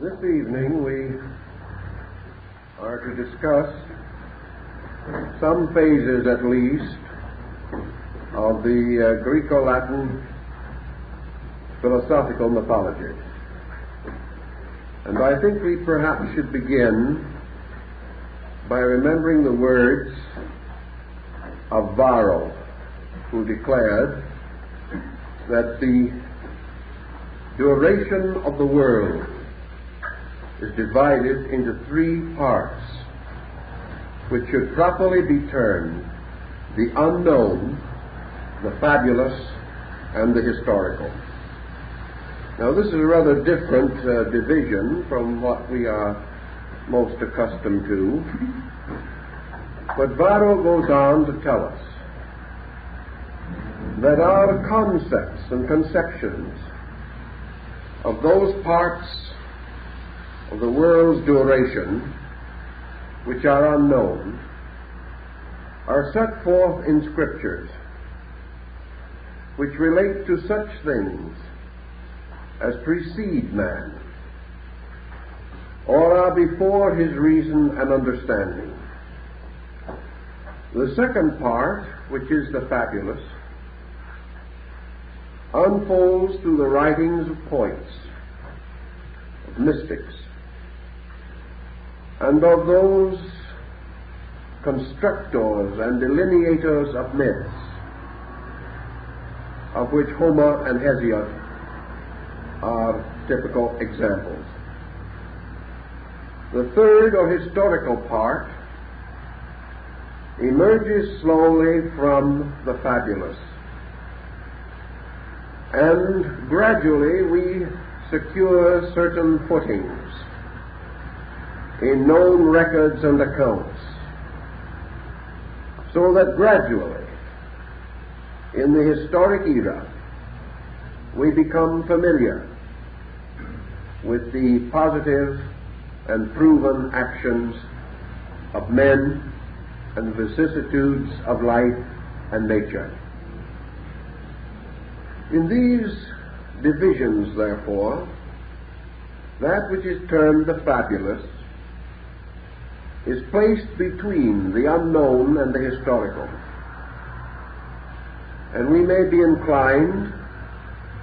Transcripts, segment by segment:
This evening we are to discuss some phases at least of the Greco-Latin philosophical mythology. And I think we perhaps should begin by remembering the words of Varro, who declared that the duration of the world is divided into three parts, which should properly be termed the unknown, the fabulous, and the historical. Now, this is a rather different division from what we are most accustomed to, but Varro goes on to tell us that our concepts and conceptions of those parts of the world's duration which are unknown are set forth in scriptures which relate to such things as precede man or are before his reason and understanding. The second part, which is the fabulous, unfolds through the writings of poets, of mystics, and of those constructors and delineators of myths, of which Homer and Hesiod are typical examples. The third or historical part emerges slowly from the fabulous, and gradually we secure certain footings in known records and accounts, so that gradually in the historic era we become familiar with the positive and proven actions of men and vicissitudes of life and nature. In these divisions, therefore, that which is termed the fabulous is placed between the unknown and the historical. And we may be inclined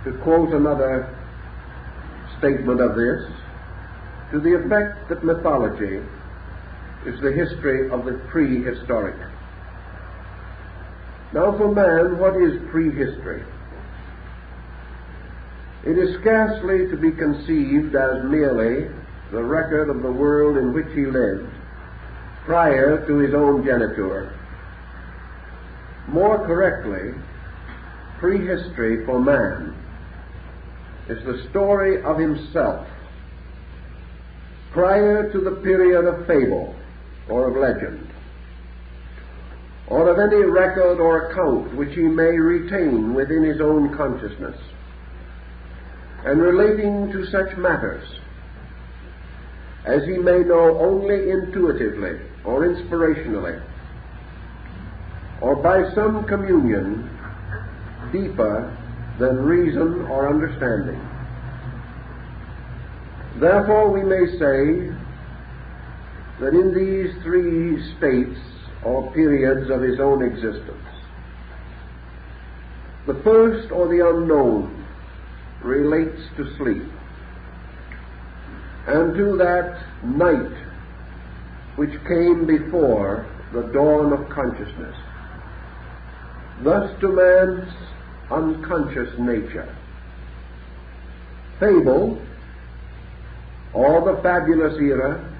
to quote another statement of this to the effect that mythology is the history of the prehistoric. Now, for man, what is prehistory? It is scarcely to be conceived as merely the record of the world in which he lived prior to his own geniture. More correctly, prehistory for man is the story of himself prior to the period of fable or of legend, or of any record or account which he may retain within his own consciousness, and relating to such matters as he may know only intuitively or inspirationally, or by some communion deeper than reason or understanding. Therefore, we may say that in these three states or periods of his own existence, the first, or the unknown, relates to sleep and to that night which came before the dawn of consciousness, thus to man's unconscious nature. Fable, or the fabulous era,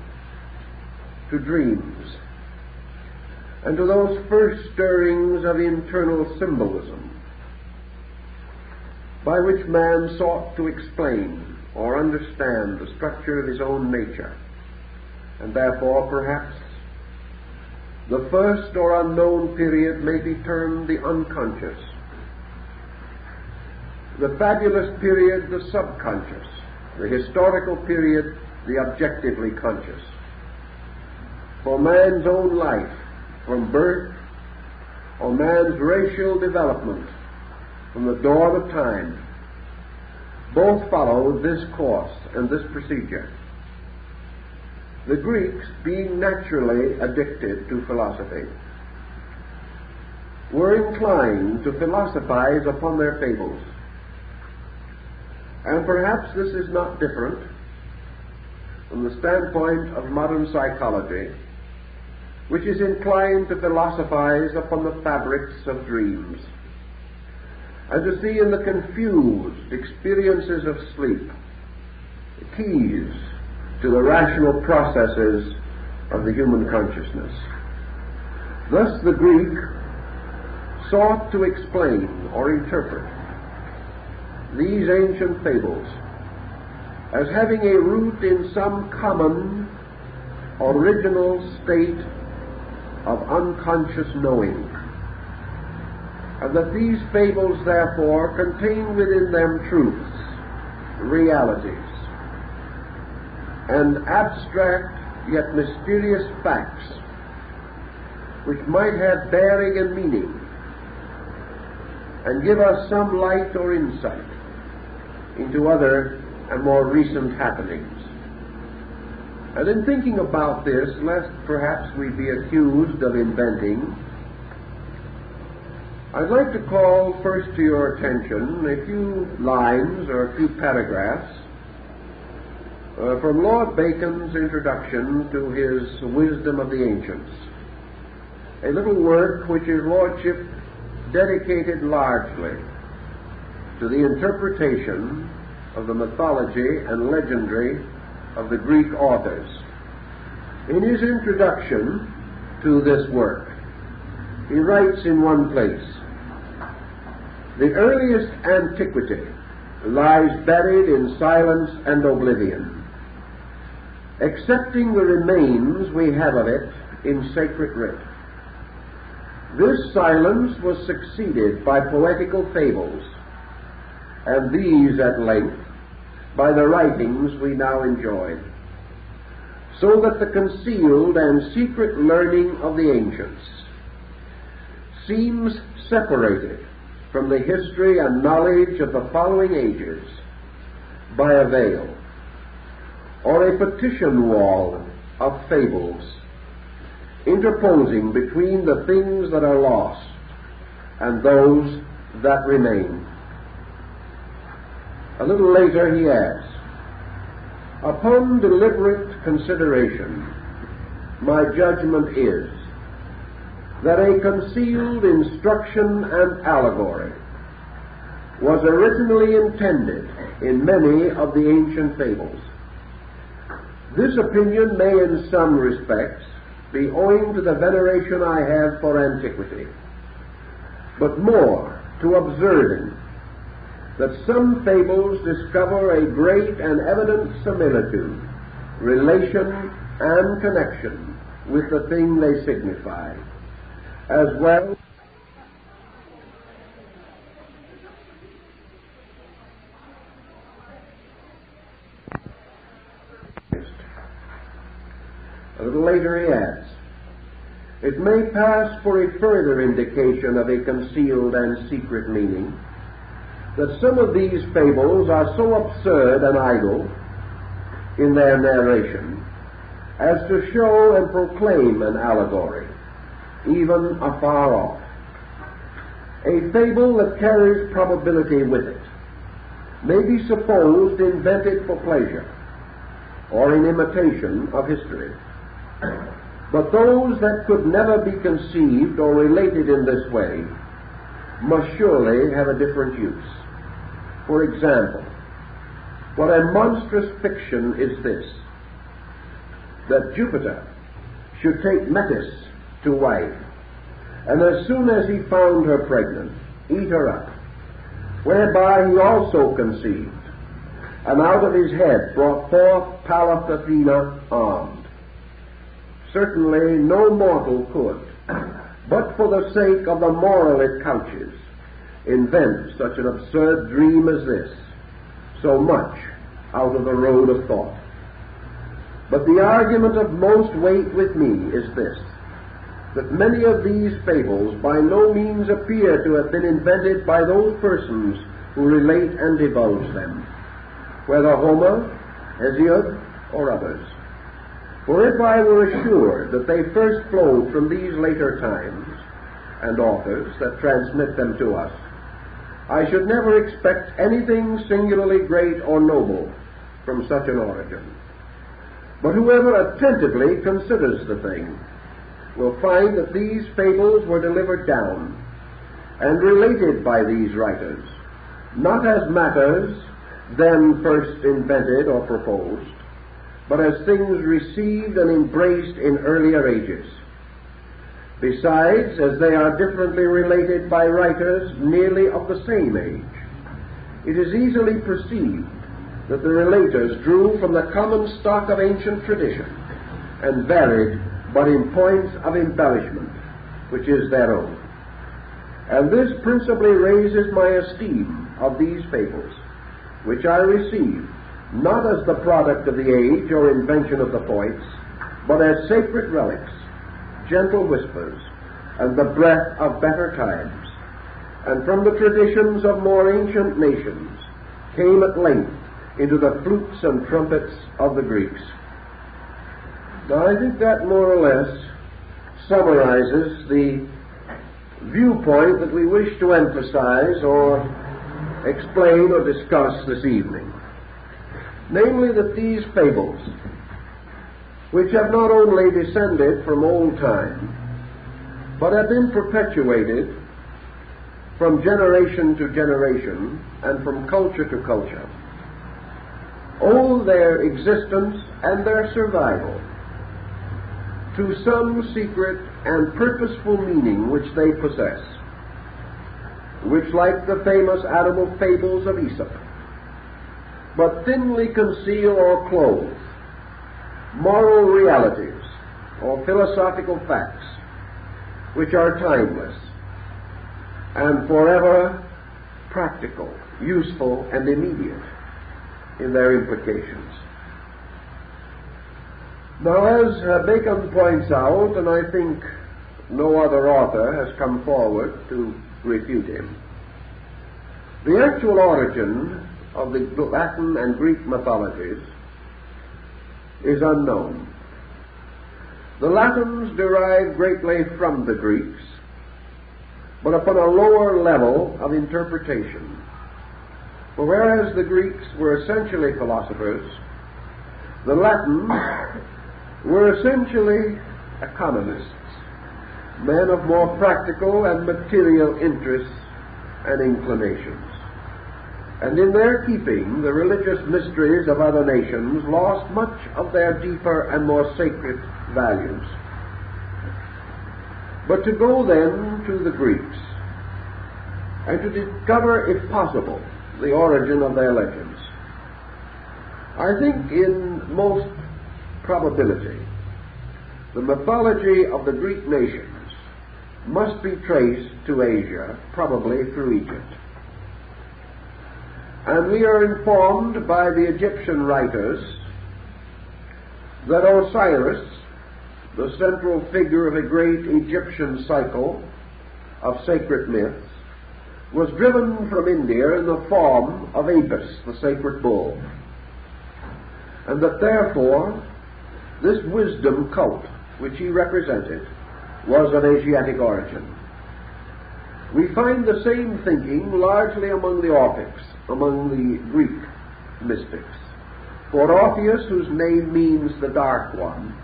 to dreams, and to those first stirrings of internal symbolism by which man sought to explain or understand the structure of his own nature, and therefore perhaps the first or unknown period may be termed the unconscious, the fabulous period the subconscious, the historical period the objectively conscious. For man's own life, from birth, or man's racial development from the dawn of time, both follow this course and this procedure. The Greeks, being naturally addicted to philosophy, were inclined to philosophize upon their fables. And perhaps this is not different from the standpoint of modern psychology, which is inclined to philosophize upon the fabrics of dreams, and to see in the confused experiences of sleep the keys to the rational processes of the human consciousness. Thus the Greek sought to explain or interpret these ancient fables as having a root in some common original state of unconscious knowing, and that these fables therefore contain within them truths, realities, and abstract yet mysterious facts which might have bearing and meaning and give us some light or insight into other and more recent happenings. And in thinking about this, lest perhaps we be accused of inventing, I'd like to call first to your attention a few lines or a few paragraphs from Lord Bacon's introduction to his Wisdom of the Ancients, a little work which his lordship dedicated largely to the interpretation of the mythology and legendary of the Greek authors. In his introduction to this work, he writes in one place, "The earliest antiquity lies buried in silence and oblivion, excepting the remains we have of it in sacred writ. This silence was succeeded by poetical fables, and these at length by the writings we now enjoy, so that the concealed and secret learning of the ancients seems separated from the history and knowledge of the following ages by a veil, or a partition wall of fables, interposing between the things that are lost and those that remain." A little later he adds, "Upon deliberate consideration, my judgment is that a concealed instruction and allegory was originally intended in many of the ancient fables. This opinion may in some respects be owing to the veneration I have for antiquity, but more to observing that some fables discover a great and evident similitude, relation, and connection with the thing they signify, as well A little later he adds, "It may pass for a further indication of a concealed and secret meaning that some of these fables are so absurd and idle in their narration as to show and proclaim an allegory, even afar off. A fable that carries probability with it may be supposed invented for pleasure or in imitation of history. But those that could never be conceived or related in this way must surely have a different use. For example, what a monstrous fiction is this, that Jupiter should take Metis to wife, and as soon as he found her pregnant, eat her up, whereby he also conceived, and out of his head brought forth Pallas Athena armed. Certainly no mortal could, but for the sake of the moral it couches, invent such an absurd dream as this, so much out of the road of thought. But the argument of most weight with me is this, that many of these fables by no means appear to have been invented by those persons who relate and divulge them, whether Homer, Hesiod, or others, For if I were assured that they first flowed from these later times and authors that transmit them to us, I should never expect anything singularly great or noble from such an origin. But whoever attentively considers the thing will find that these fables were delivered down and related by these writers, not as matters then first invented or proposed, but as things received and embraced in earlier ages. Besides, as they are differently related by writers nearly of the same age, it is easily perceived that the relators drew from the common stock of ancient tradition and varied but in points of embellishment, which is their own. And this principally raises my esteem of these fables, which I receive not as the product of the age or invention of the poets, but as sacred relics, gentle whispers, and the breath of better times, and from the traditions of more ancient nations came at length into the flutes and trumpets of the Greeks. Now I think that more or less summarizes the viewpoint that we wish to emphasize or explain or discuss this evening. Namely, that these fables, which have not only descended from old time, but have been perpetuated from generation to generation and from culture to culture, owe their existence and their survival to some secret and purposeful meaning which they possess, which, like the famous animal fables of Aesop, but thinly conceal or clothe moral realities or philosophical facts which are timeless and forever practical, useful, and immediate in their implications. Now, as Bacon points out, and I think no other author has come forward to refute him, the actual origin of the Latin and Greek mythologies is unknown. The Latins derived greatly from the Greeks, but upon a lower level of interpretation. For whereas the Greeks were essentially philosophers, the Latins were essentially economists, men of more practical and material interests and inclinations. And in their keeping, the religious mysteries of other nations lost much of their deeper and more sacred values. But to go then to the Greeks and to discover, if possible, the origin of their legends, I think in most probability the mythology of the Greek nations must be traced to Asia, probably through Egypt. And we are informed by the Egyptian writers that Osiris, the central figure of a great Egyptian cycle of sacred myths, was driven from India in the form of Apis, the sacred bull, and that therefore this wisdom cult which he represented was of Asiatic origin. We find the same thinking largely among the Orphics, among the Greek mystics. For Orpheus, whose name means the Dark One,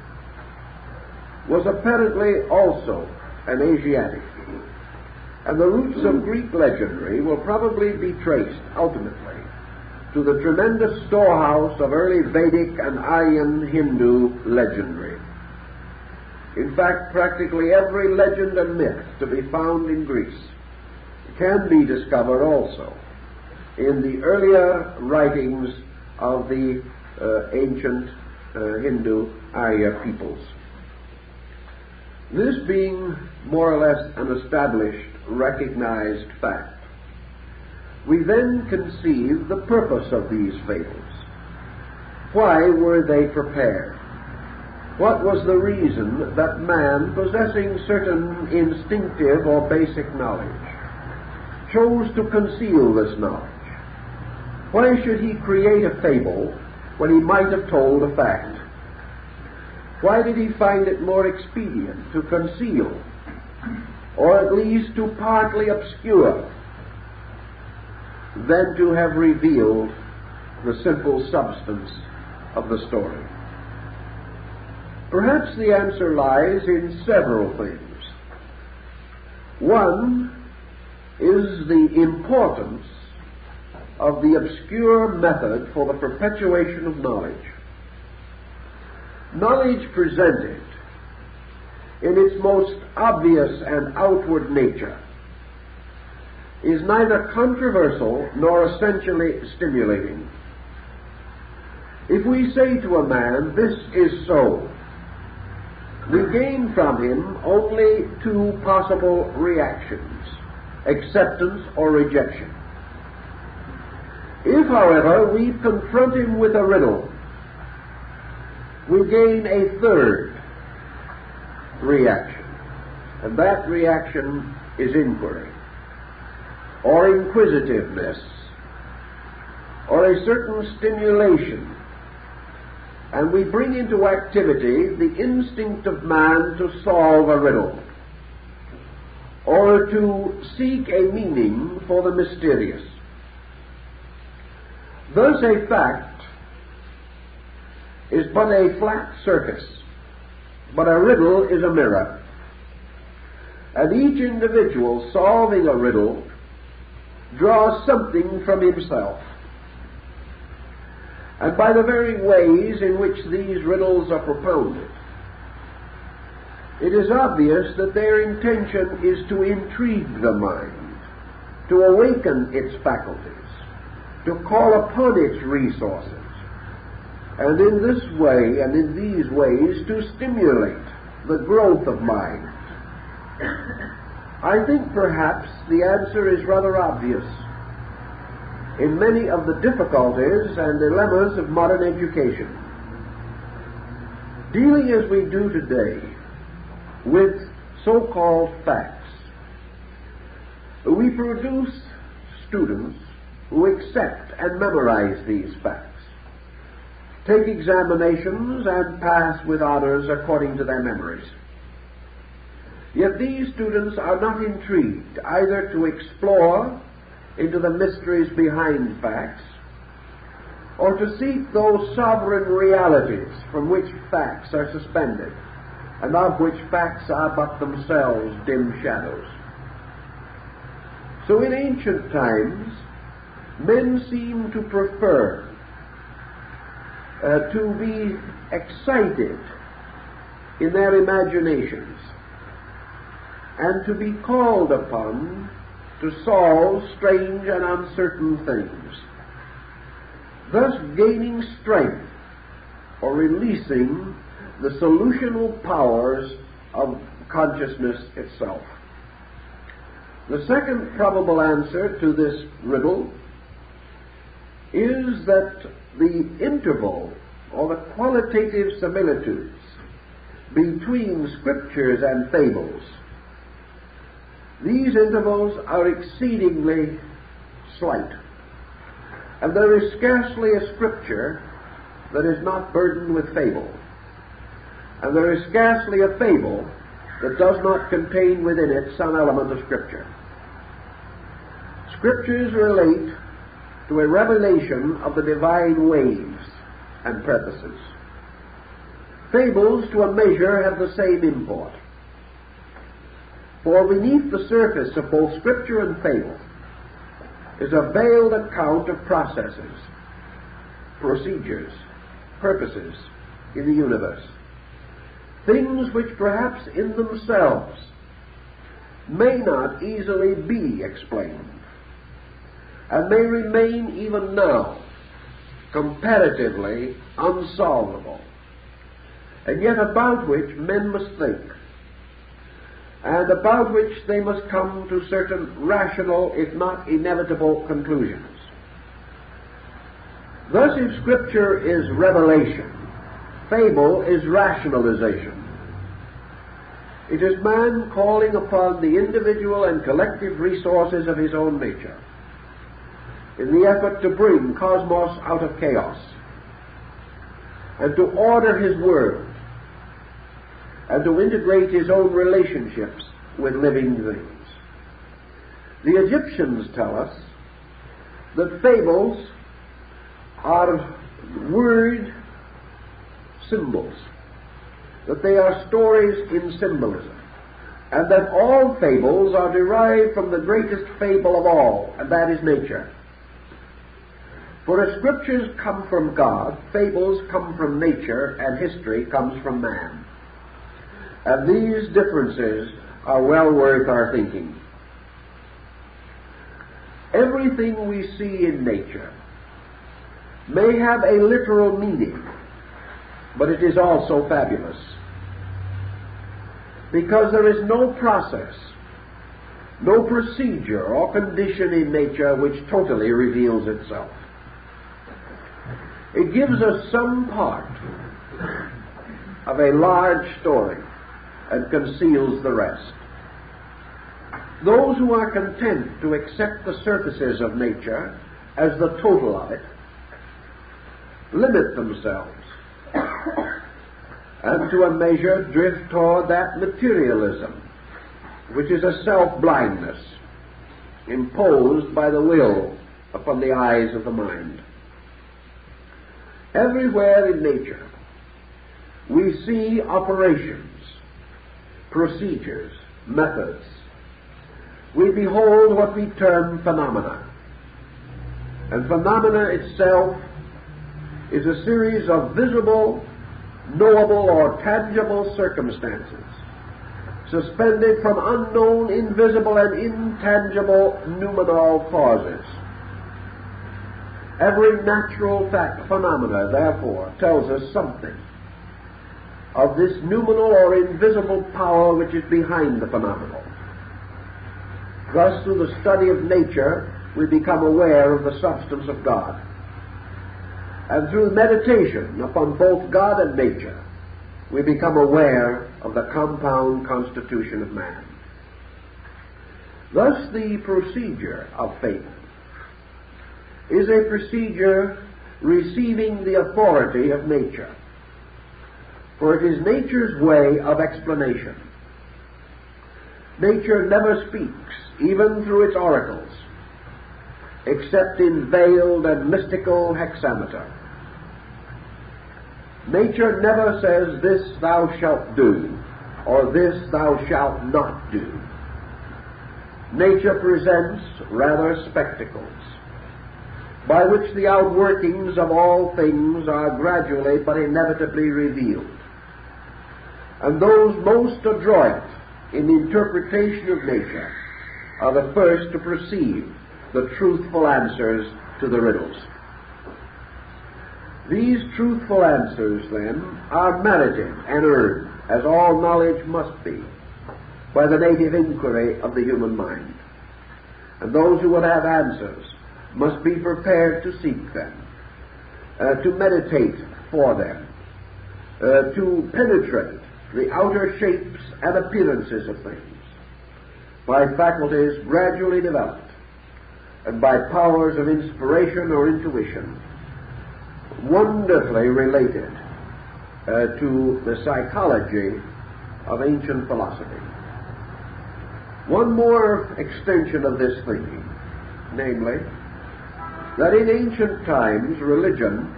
was apparently also an Asiatic, and the roots of Greek legendary will probably be traced ultimately to the tremendous storehouse of early Vedic and Aryan Hindu legendary. In fact, practically every legend and myth to be found in Greece can be discovered also in the earlier writings of the ancient Hindu Arya peoples. This being more or less an established, recognized fact, we then conceive the purpose of these fables. Why were they prepared? What was the reason that man, possessing certain instinctive or basic knowledge, chose to conceal this knowledge? Why should he create a fable when he might have told a fact? Why did he find it more expedient to conceal, or at least to partly obscure, than to have revealed the simple substance of the story? Perhaps the answer lies in several things. One is the importance of the obscure method for the perpetuation of knowledge. Knowledge presented in its most obvious and outward nature is neither controversial nor essentially stimulating. If we say to a man, "This is so," we gain from him only two possible reactions: acceptance or rejection. If, however, we confront him with a riddle, we gain a third reaction, and that reaction is inquiry, or inquisitiveness, or a certain stimulation, and we bring into activity the instinct of man to solve a riddle, or to seek a meaning for the mysterious. Thus a fact is but a flat surface, but a riddle is a mirror, and each individual solving a riddle draws something from himself. And by the very ways in which these riddles are propounded, it is obvious that their intention is to intrigue the mind, to awaken its faculties, to call upon its resources, and in this way and in these ways to stimulate the growth of mind. I think perhaps the answer is rather obvious in many of the difficulties and dilemmas of modern education. Dealing as we do today with so-called facts, we produce students who accept and memorize these facts, take examinations, and pass with honors according to their memories. Yet these students are not intrigued either to explore into the mysteries behind facts, or to seek those sovereign realities from which facts are suspended, and of which facts are but themselves dim shadows. So in ancient times, men seem to prefer to be excited in their imaginations and to be called upon to solve strange and uncertain things, thus gaining strength or releasing the solutional powers of consciousness itself. The second probable answer to this riddle is that the interval or the qualitative similitudes between scriptures and fables, these intervals are exceedingly slight, and there is scarcely a scripture that is not burdened with fable, and there is scarcely a fable that does not contain within it some element of scripture. Scriptures relate to a revelation of the divine ways and purposes. Fables, to a measure, have the same import. For beneath the surface of both Scripture and fable is a veiled account of processes, procedures, purposes in the universe, things which perhaps in themselves may not easily be explained, and may remain even now comparatively unsolvable, and yet about which men must think, and about which they must come to certain rational, if not inevitable, conclusions. Thus, if Scripture is revelation, fable is rationalization. It is man calling upon the individual and collective resources of his own nature in the effort to bring cosmos out of chaos and to order his world and to integrate his own relationships with living things. The Egyptians tell us that fables are word symbols, that they are stories in symbolism, and that all fables are derived from the greatest fable of all, and that is nature. For as scriptures come from God, fables come from nature, and history comes from man. And these differences are well worth our thinking. Everything we see in nature may have a literal meaning, but it is also fabulous, because there is no process, no procedure or condition in nature which totally reveals itself. It gives us some part of a large story and conceals the rest. Those who are content to accept the surfaces of nature as the total of it limit themselves and to a measure drift toward that materialism which is a self-blindness imposed by the will upon the eyes of the mind. Everywhere in nature we see operations, procedures, methods. We behold what we term phenomena. And phenomena itself is a series of visible, knowable, or tangible circumstances, suspended from unknown, invisible, and intangible noumenal causes. Every natural phenomena, therefore, tells us something of this noumenal or invisible power which is behind the phenomenal. Thus, through the study of nature, we become aware of the substance of God. And through meditation upon both God and nature, we become aware of the compound constitution of man. Thus, the procedure of faith is a procedure receiving the authority of nature, for it is nature's way of explanation. Nature never speaks, even through its oracles, except in veiled and mystical hexameter. Nature never says, "This thou shalt do," or "This thou shalt not do." Nature presents rather spectacles, by which the outworkings of all things are gradually but inevitably revealed. And those most adroit in the interpretation of nature are the first to perceive the truthful answers to the riddles. These truthful answers, then, are merited and earned, as all knowledge must be, by the native inquiry of the human mind. And those who would have answers must be prepared to seek them, to meditate for them, to penetrate the outer shapes and appearances of things by faculties gradually developed and by powers of inspiration or intuition wonderfully related to the psychology of ancient philosophy. One more extension of this thinking, namely, that in ancient times religion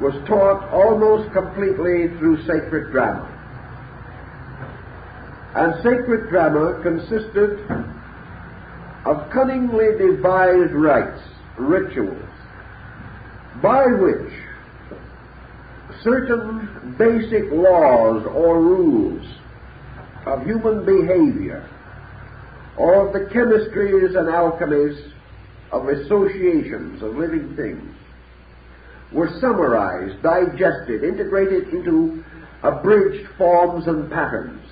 was taught almost completely through sacred drama. And sacred drama consisted of cunningly devised rites, rituals, by which certain basic laws or rules of human behavior, or of the chemistries and alchemies of associations of living things, were summarized, digested, integrated into abridged forms and patterns,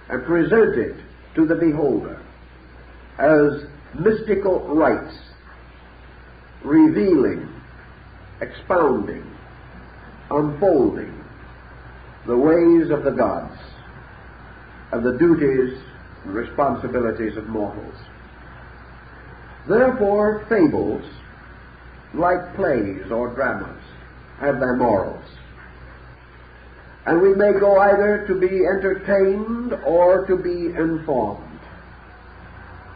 and presented to the beholder as mystical rites, revealing, expounding, unfolding the ways of the gods and the duties and responsibilities of mortals. Therefore, fables, like plays or dramas, have their morals. And we may go either to be entertained or to be informed.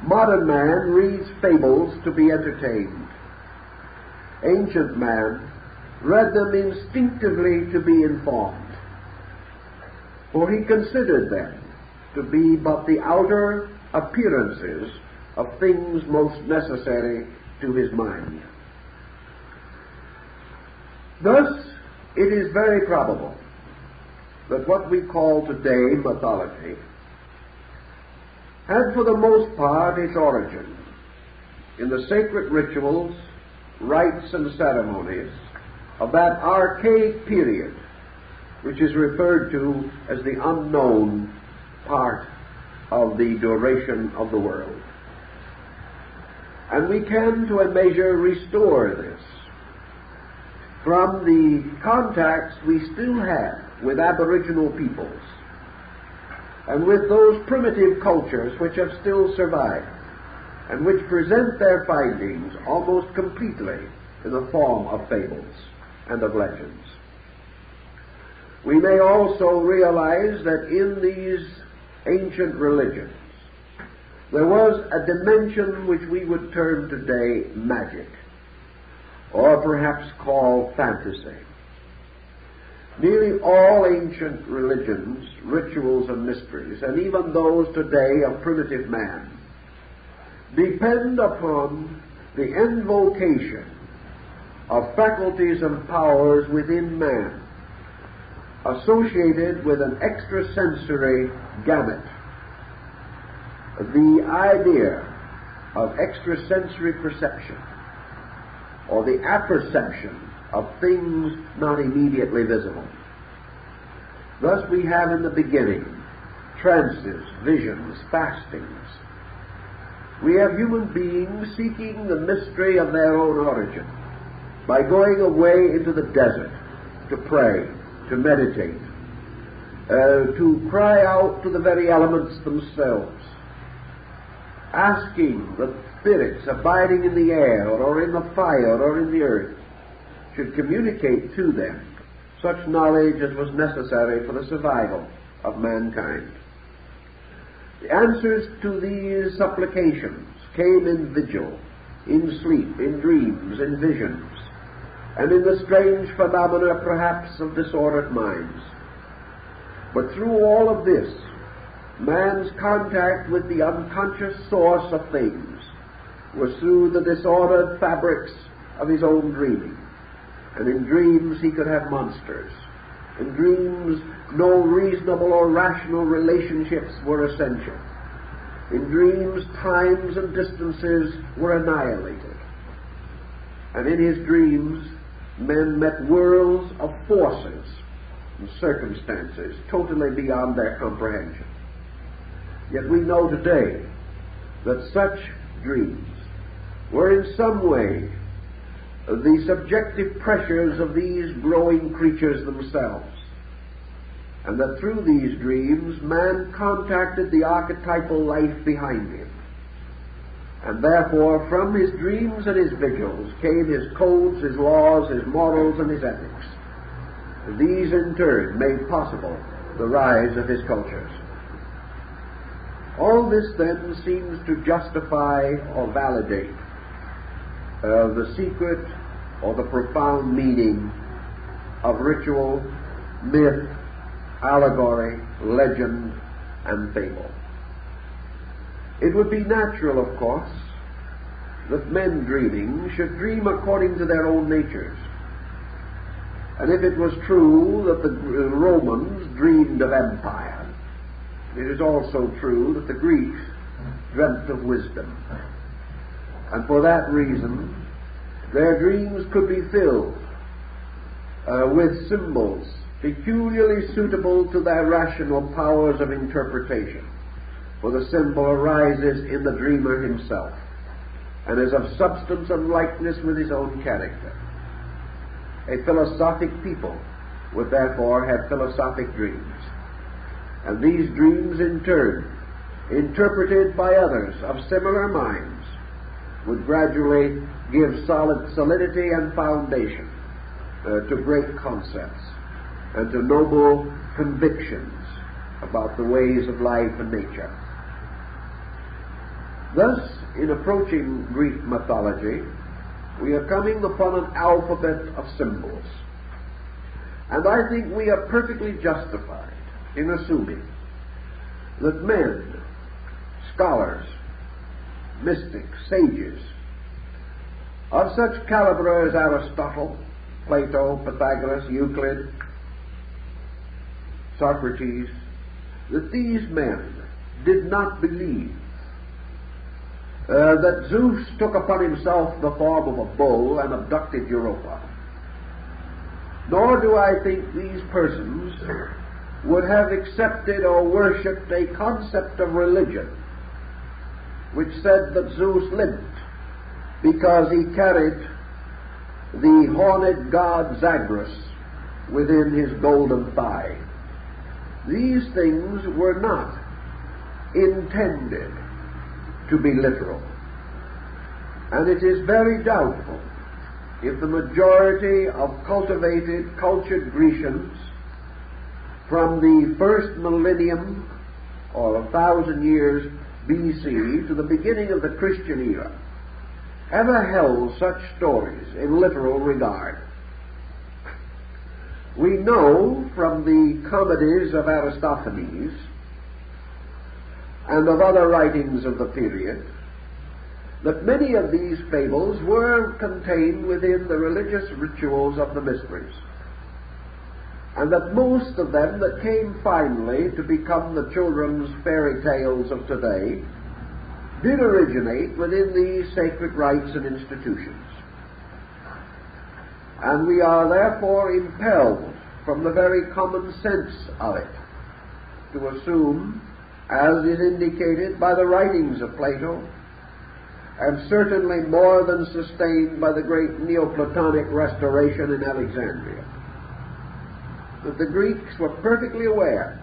Modern man reads fables to be entertained. Ancient man read them instinctively to be informed, for he considered them to be but the outer appearances of things most necessary to his mind. Thus, it is very probable that what we call today mythology had for the most part its origin in the sacred rituals, rites, and ceremonies of that archaic period which is referred to as the unknown part of the duration of the world. And we can, to a measure, restore this from the contacts we still have with aboriginal peoples and with those primitive cultures which have still survived and which present their findings almost completely in the form of fables and of legends. We may also realize that in these ancient religions there was a dimension which we would term today magic, or perhaps call fantasy. Nearly all ancient religions, rituals, and mysteries, and even those today of primitive man, depend upon the invocation of faculties and powers within man, associated with an extrasensory gamut. The idea of extrasensory perception, or the apperception of things not immediately visible. Thus we have in the beginning trances, visions, fastings. We have human beings seeking the mystery of their own origin by going away into the desert to pray, to meditate, to cry out to the very elements themselves, asking that spirits abiding in the air or in the fire or in the earth should communicate to them such knowledge as was necessary for the survival of mankind. The answers to these supplications came in vigil, in sleep, in dreams, in visions, and in the strange phenomena perhaps of disordered minds. But through all of this, man's contact with the unconscious source of things was through the disordered fabrics of his own dreaming. And in dreams he could have monsters. In dreams no reasonable or rational relationships were essential. In dreams times and distances were annihilated. And in his dreams men met worlds of forces and circumstances totally beyond their comprehension. Yet we know today that such dreams were in some way the subjective pressures of these growing creatures themselves, and that through these dreams man contacted the archetypal life behind him, and therefore from his dreams and his vigils came his codes, his laws, his morals, and his ethics. And these in turn made possible the rise of his cultures. All this then seems to justify or validate the secret or the profound meaning of ritual, myth, allegory, legend, and fable. It would be natural, of course, that men dreaming should dream according to their own natures. And if it was true that the Romans dreamed of empire, it is also true that the Greeks dreamt of wisdom. And for that reason, their dreams could be filled with symbols peculiarly suitable to their rational powers of interpretation. For the symbol arises in the dreamer himself, and is of substance and likeness with his own character. A philosophic people would therefore have philosophic dreams, and these dreams in turn, interpreted by others of similar minds, would gradually give solidity and foundation to great concepts. and to noble convictions about the ways of life and nature. Thus, in approaching Greek mythology, we are coming upon an alphabet of symbols. And I think we are perfectly justified in assuming that men, scholars, mystics, sages, of such caliber as Aristotle, Plato, Pythagoras, Euclid, Socrates, that these men did not believe that Zeus took upon himself the form of a bull and abducted Europa. Nor do I think these persons would have accepted or worshipped a concept of religion which said that Zeus lived because he carried the horned god Zagreus within his golden thigh. These things were not intended to be literal. And it is very doubtful if the majority of cultivated, cultured Grecians from the first millennium or 1,000 years BC to the beginning of the Christian era ever held such stories in literal regard. We know from the comedies of Aristophanes and of other writings of the period that many of these fables were contained within the religious rituals of the mysteries, and that most of them that came finally to become the children's fairy tales of today did originate within these sacred rites and institutions. And we are therefore impelled from the very common sense of it to assume, as is indicated by the writings of Plato, and certainly more than sustained by the great Neoplatonic restoration in Alexandria, that the Greeks were perfectly aware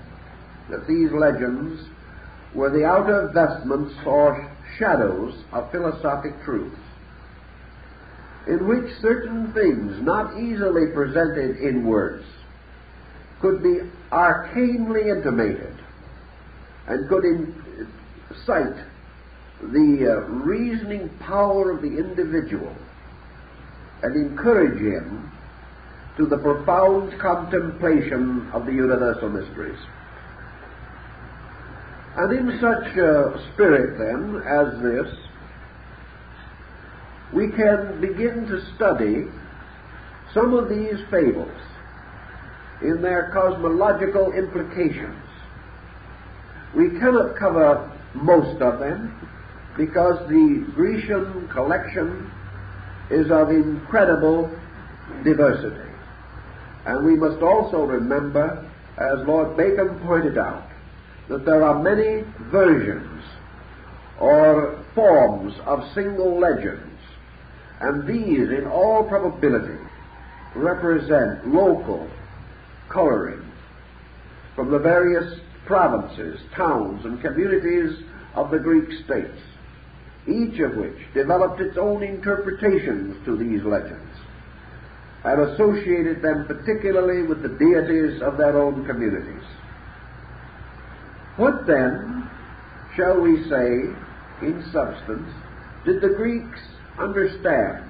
that these legends were the outer vestments or shadows of philosophic truths, in which certain things not easily presented in words could be arcanely intimated and could incite the reasoning power of the individual and encourage him to the profound contemplation of the universal mysteries. And in such a spirit, then, as this, we can begin to study some of these fables in their cosmological implications. We cannot cover most of them because the Grecian collection is of incredible diversity. And we must also remember, as Lord Bacon pointed out, that there are many versions or forms of single legends, and these, in all probability, represent local coloring from the various provinces, towns, and communities of the Greek states, each of which developed its own interpretations to these legends and associated them particularly with the deities of their own communities. What then, shall we say, in substance, did the Greeks understand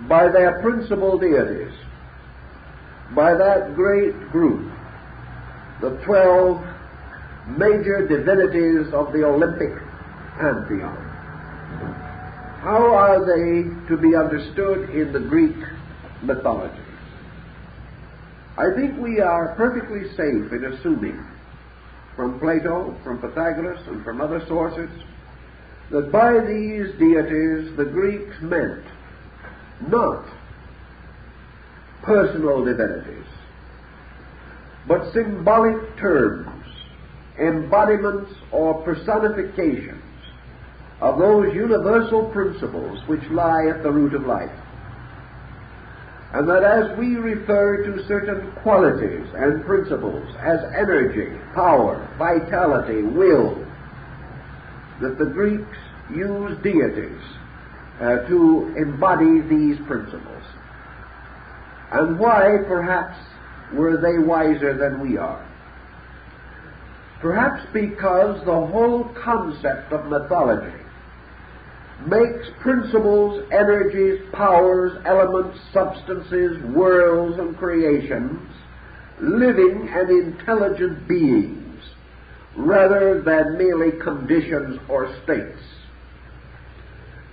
by their principal deities, by that great group, the 12 major divinities of the Olympic pantheon? How are they to be understood in the Greek mythology? I think we are perfectly safe in assuming from Plato, from Pythagoras, and from other sources, that by these deities the Greeks meant not personal divinities, but symbolic terms, embodiments or personifications of those universal principles which lie at the root of life. And that as we refer to certain qualities and principles as energy, power, vitality, will, that the Greeks used deities to embody these principles. And why, perhaps, were they wiser than we are? Perhaps because the whole concept of mythology makes principles, energies, powers, elements, substances, worlds, and creations living and intelligent beings rather than merely conditions or states.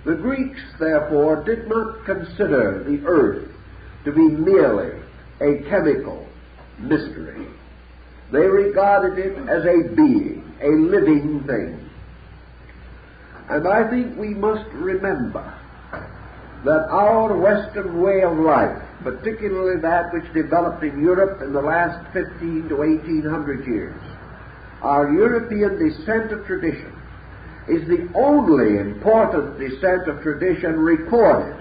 The Greeks, therefore, did not consider the earth to be merely a chemical mystery. They regarded it as a being, a living thing. And I think we must remember that our Western way of life, particularly that which developed in Europe in the last 15 to 1800 years, our European descent of tradition, is the only important descent of tradition recorded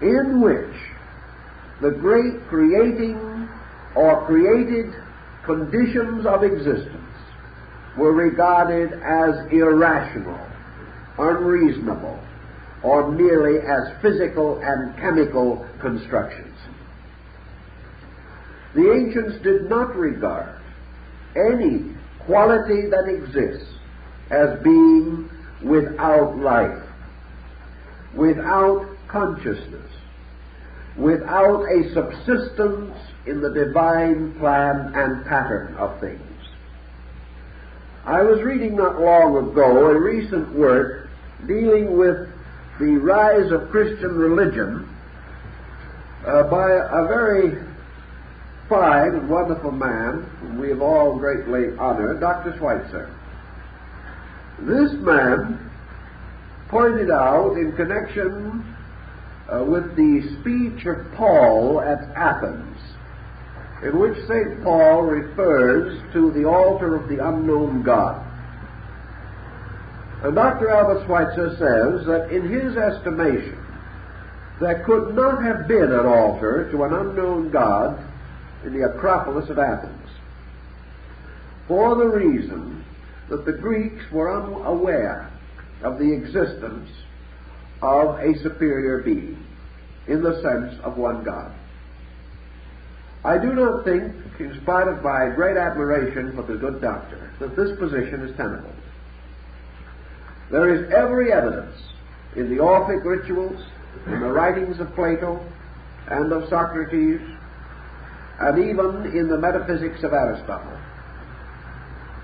in which the great creating or created conditions of existence were regarded as irrational, unreasonable, or merely as physical and chemical constructions. The ancients did not regard any quality that exists as being without life, without consciousness, without a subsistence in the divine plan and pattern of things. I was reading not long ago a recent work dealing with the rise of Christian religion by a very fine and wonderful man whom we have all greatly honored, Dr. Schweitzer. This man pointed out in connection with the speech of Paul at Athens, in which St. Paul refers to the altar of the unknown God. And Dr. Albert Schweitzer says that in his estimation there could not have been an altar to an unknown God in the Acropolis of Athens, for the reason that the Greeks were unaware of the existence of a superior being in the sense of one God. I do not think, in spite of my great admiration for the good doctor, that this position is tenable. There is every evidence in the Orphic rituals, in the writings of Plato and of Socrates, and even in the metaphysics of Aristotle,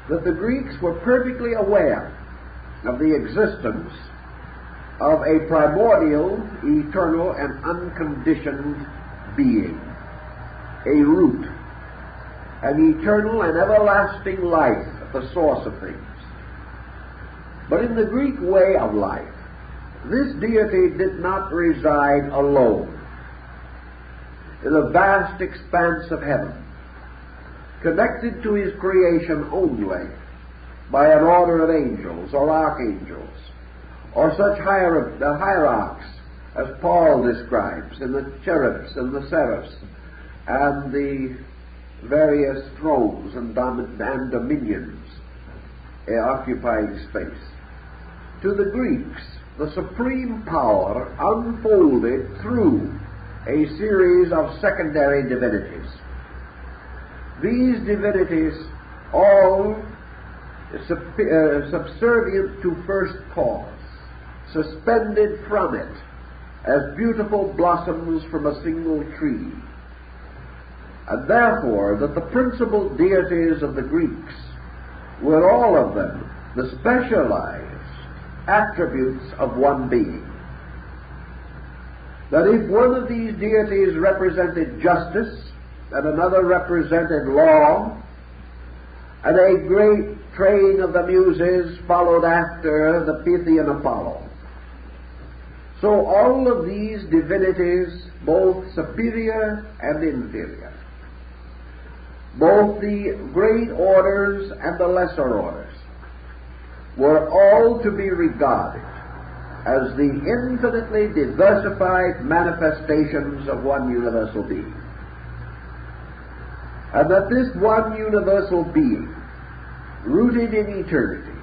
that the Greeks were perfectly aware of the existence of a primordial, eternal, and unconditioned being, a root, an eternal and everlasting life at the source of things. But in the Greek way of life, this deity did not reside alone in a vast expanse of heaven, connected to his creation only by an order of angels or archangels, or such hierarchs as Paul describes in the cherubs and the seraphs and the various thrones and dominions occupying space. To the Greeks, the supreme power unfolded through a series of secondary divinities. These divinities, all subservient to first cause, suspended from it as beautiful blossoms from a single tree. And therefore, that the principal deities of the Greeks were all of them the specialized attributes of one being. That if one of these deities represented justice, and another represented law, and a great train of the Muses followed after the Pythian Apollo, so all of these divinities, both superior and inferior, both the great orders and the lesser orders, were all to be regarded as the infinitely diversified manifestations of one universal being. And that this one universal being, rooted in eternity,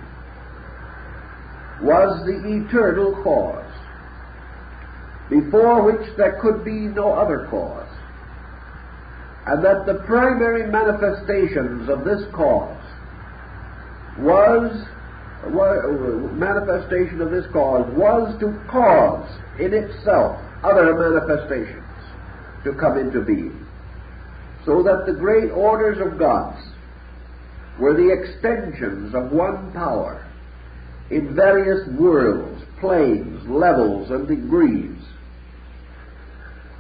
was the eternal cause, before which there could be no other cause, and that the primary manifestations of this cause was to cause in itself other manifestations to come into being, so that the great orders of gods were the extensions of one power in various worlds, planes, levels, and degrees.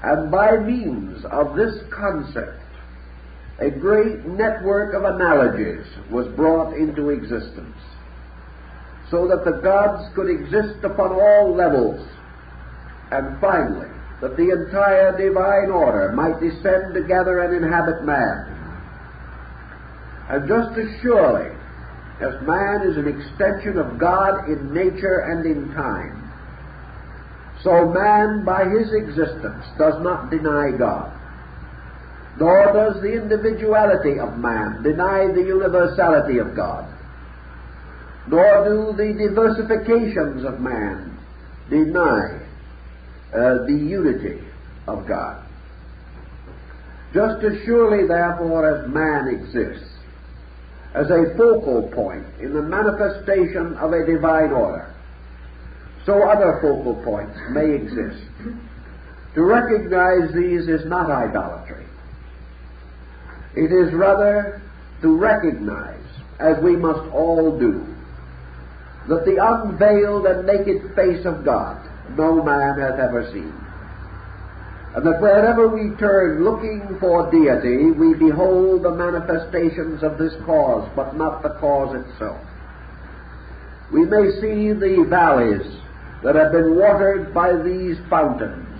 And by means of this concept, a great network of analogies was brought into existence, so that the gods could exist upon all levels, and finally, that the entire divine order might descend together and inhabit man. And just as surely as man is an extension of God in nature and in time, so man by his existence does not deny God, nor does the individuality of man deny the universality of God, nor do the diversifications of man deny the unity of God. Just as surely, therefore, as man exists as a focal point in the manifestation of a divine order, so other focal points may exist. To recognize these is not idolatry. It is rather to recognize, as we must all do, that the unveiled and naked face of God no man hath ever seen, and that wherever we turn looking for deity, we behold the manifestations of this cause, but not the cause itself. We may see the valleys that have been watered by these fountains,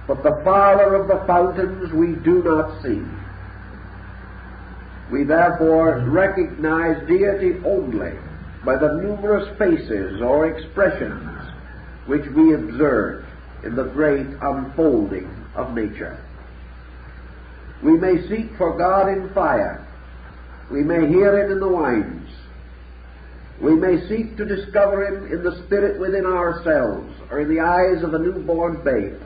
but the Father of the fountains we do not see. We therefore recognize deity only by the numerous faces or expressions which we observe in the great unfolding of nature. We may seek for God in fire. We may hear Him in the winds. We may seek to discover Him in the spirit within ourselves, or in the eyes of a newborn babe.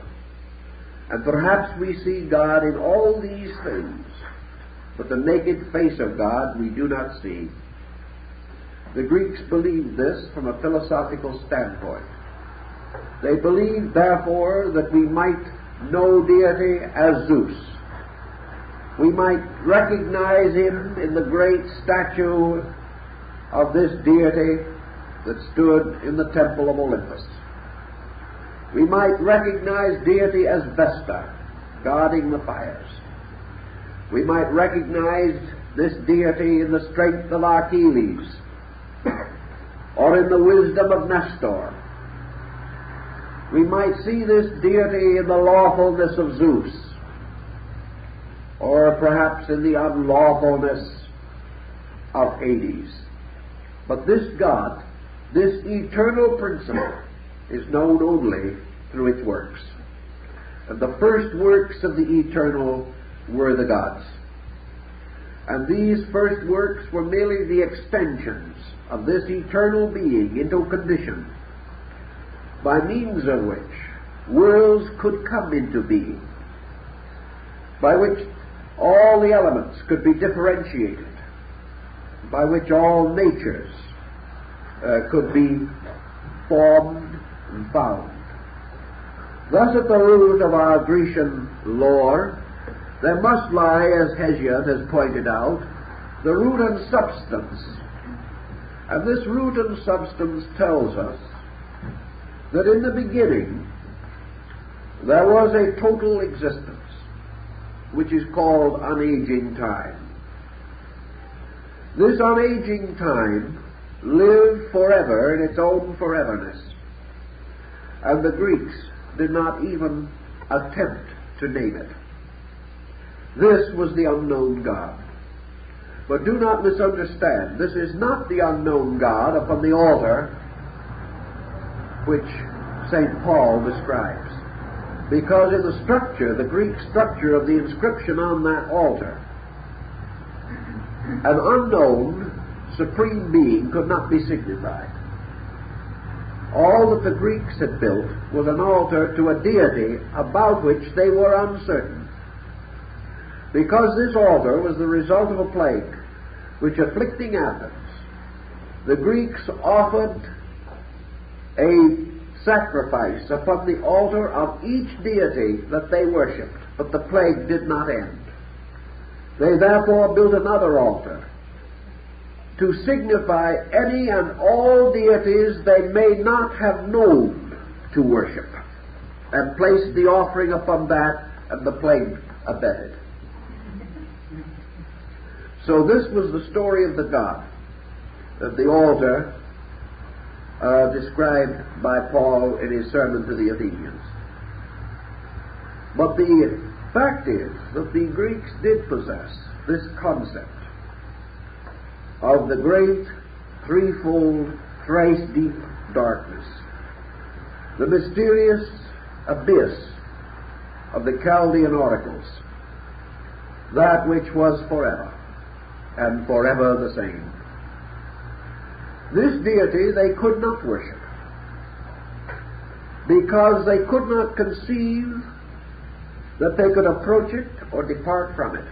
And perhaps we see God in all these things, but the naked face of God we do not see. The Greeks believed this from a philosophical standpoint. They believed, therefore, that we might know deity as Zeus. We might recognize him in the great statue of this deity that stood in the temple of Olympus. We might recognize deity as Vesta, guarding the fires. We might recognize this deity in the strength of Achilles, or in the wisdom of Nestor. We might see this deity in the lawfulness of Zeus, or perhaps in the unlawfulness of Hades. But this God, this eternal principle, is known only through its works. And the first works of the eternal were the gods. And these first works were merely the extensions of this eternal being into condition, by means of which worlds could come into being, by which all the elements could be differentiated, by which all natures could be formed and found. Thus, at the root of our Grecian lore, there must lie, as Hesiod has pointed out, the root and substance. And this root and substance tells us that in the beginning there was a total existence, which is called unaging time. This unaging time lived forever in its own foreverness, and the Greeks did not even attempt to name it. This was the unknown God. But do not misunderstand, this is not the unknown God upon the altar which St. Paul describes, because in the structure, the Greek structure of the inscription on that altar, an unknown supreme being could not be signified. All that the Greeks had built was an altar to a deity about which they were uncertain. Because this altar was the result of a plague which afflicting Athens, the Greeks offered a sacrifice upon the altar of each deity that they worshipped, but the plague did not end. They therefore built another altar to signify any and all deities they may not have known to worship, and placed the offering upon that, and the plague abated. So this was the story of the god, of the altar described by Paul in his sermon to the Athenians. But the fact is that the Greeks did possess this concept of the great threefold, thrice deep darkness, the mysterious abyss of the Chaldean oracles, that which was forever and forever the same. This deity they could not worship, because they could not conceive that they could approach it or depart from it,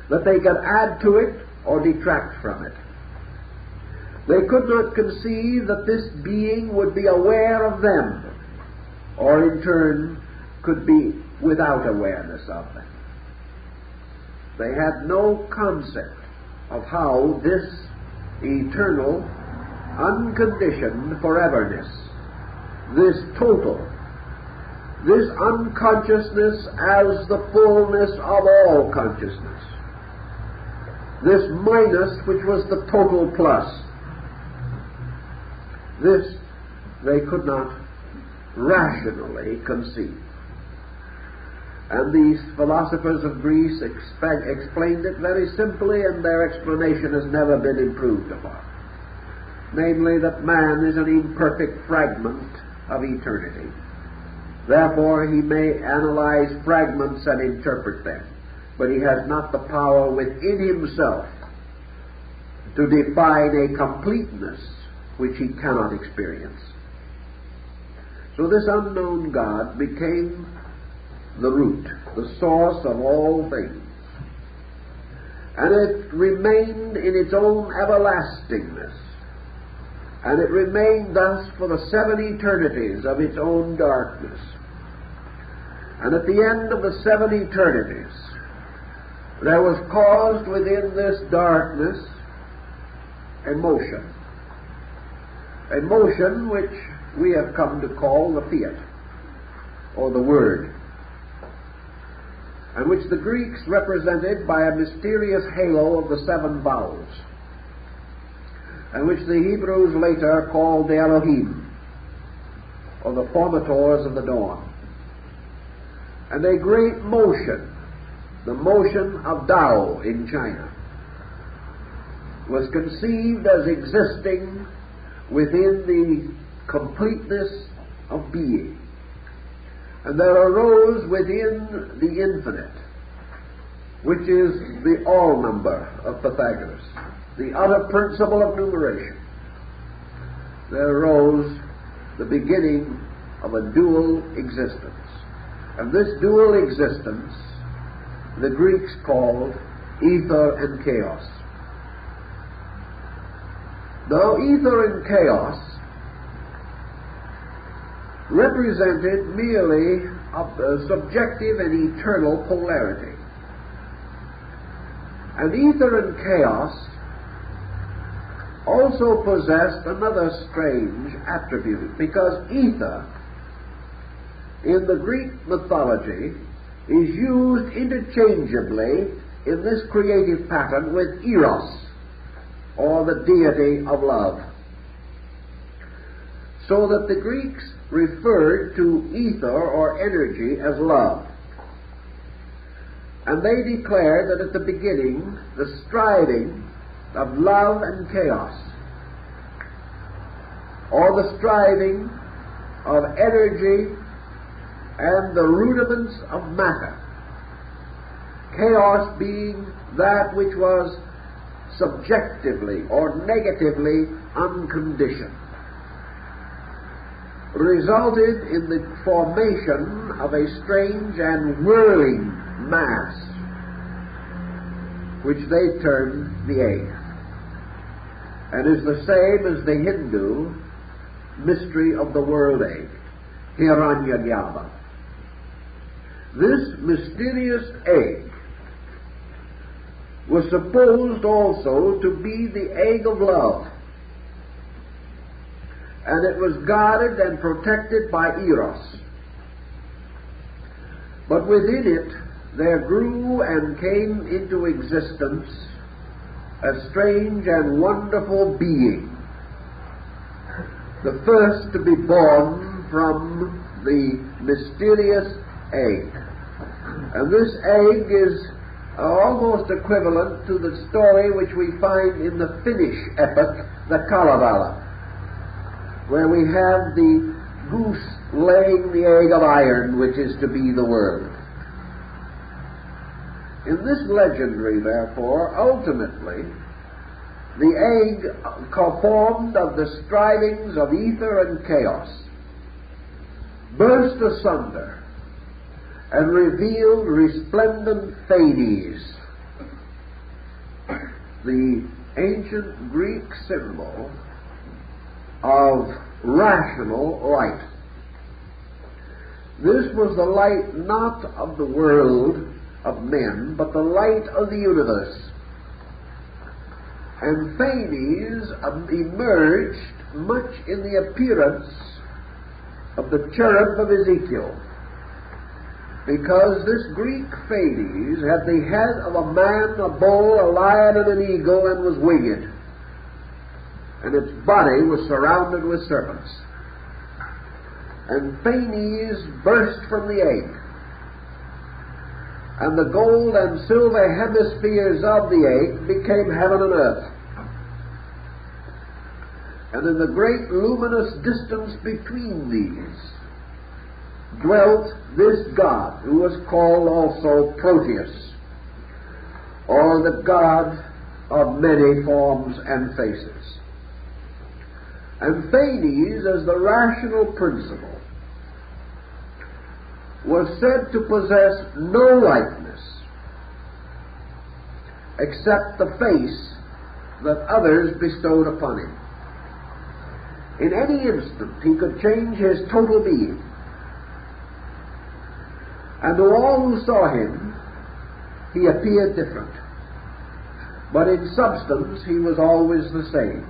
that they could add to it or detract from it. They could not conceive that this being would be aware of them, or in turn could be without awareness of them. They had no concept of how this eternal, unconditioned foreverness, this total, this unconsciousness as the fullness of all consciousness, this minus which was the total plus, this they could not rationally conceive. And these philosophers of Greece explained it very simply, and their explanation has never been improved upon. Namely, that man is an imperfect fragment of eternity. Therefore, he may analyze fragments and interpret them, but he has not the power within himself to define a completeness which he cannot experience. So this unknown God became the root, the source of all things. And it remained in its own everlastingness. And it remained thus for the 7 eternities of its own darkness. And at the end of the 7 eternities, there was caused within this darkness a motion. A motion which we have come to call the fiat, or the word, and which the Greeks represented by a mysterious halo of the 7 vowels, and which the Hebrews later called the Elohim, or the formators of the dawn. And a great motion, the motion of Tao in China, was conceived as existing within the completeness of being. And there arose within the infinite, which is the all number of Pythagoras, the utter principle of numeration, there arose the beginning of a dual existence. And this dual existence the Greeks called ether and chaos. Now, ether and chaos represented merely a subjective and eternal polarity. And ether and chaos also possessed another strange attribute, because ether in the Greek mythology is used interchangeably in this creative pattern with Eros, or the deity of love. So that the Greeks referred to ether or energy as love. And they declared that at the beginning, the striving of love and chaos, or the striving of energy and the rudiments of matter, chaos being that which was subjectively or negatively unconditioned, resulted in the formation of a strange and whirling mass which they termed the egg, and is the same as the Hindu mystery of the world egg, Hiranyagarbha. This mysterious egg was supposed also to be the egg of love, and it was guarded and protected by Eros. But within it there grew and came into existence a strange and wonderful being, the first to be born from the mysterious egg. And this egg is almost equivalent to the story which we find in the Finnish epic, the Kalevala, where we have the goose laying the egg of iron, which is to be the world. In this legendary, therefore, ultimately, the egg formed of the strivings of ether and chaos burst asunder and revealed resplendent Phanes, the ancient Greek symbol of rational light. This was the light not of the world of men, but the light of the universe. And Phanes emerged much in the appearance of the cherub of Ezekiel, because this Greek Phanes had the head of a man, a bull, a lion, and an eagle, and was winged, and its body was surrounded with serpents. And Phanes burst from the egg, and the gold and silver hemispheres of the egg became heaven and earth. And in the great luminous distance between these dwelt this god, who was called also Proteus, or the god of many forms and faces. And Phanes, as the rational principle, was said to possess no likeness except the face that others bestowed upon him. In any instant he could change his total being, and to all who saw him he appeared different, but in substance he was always the same.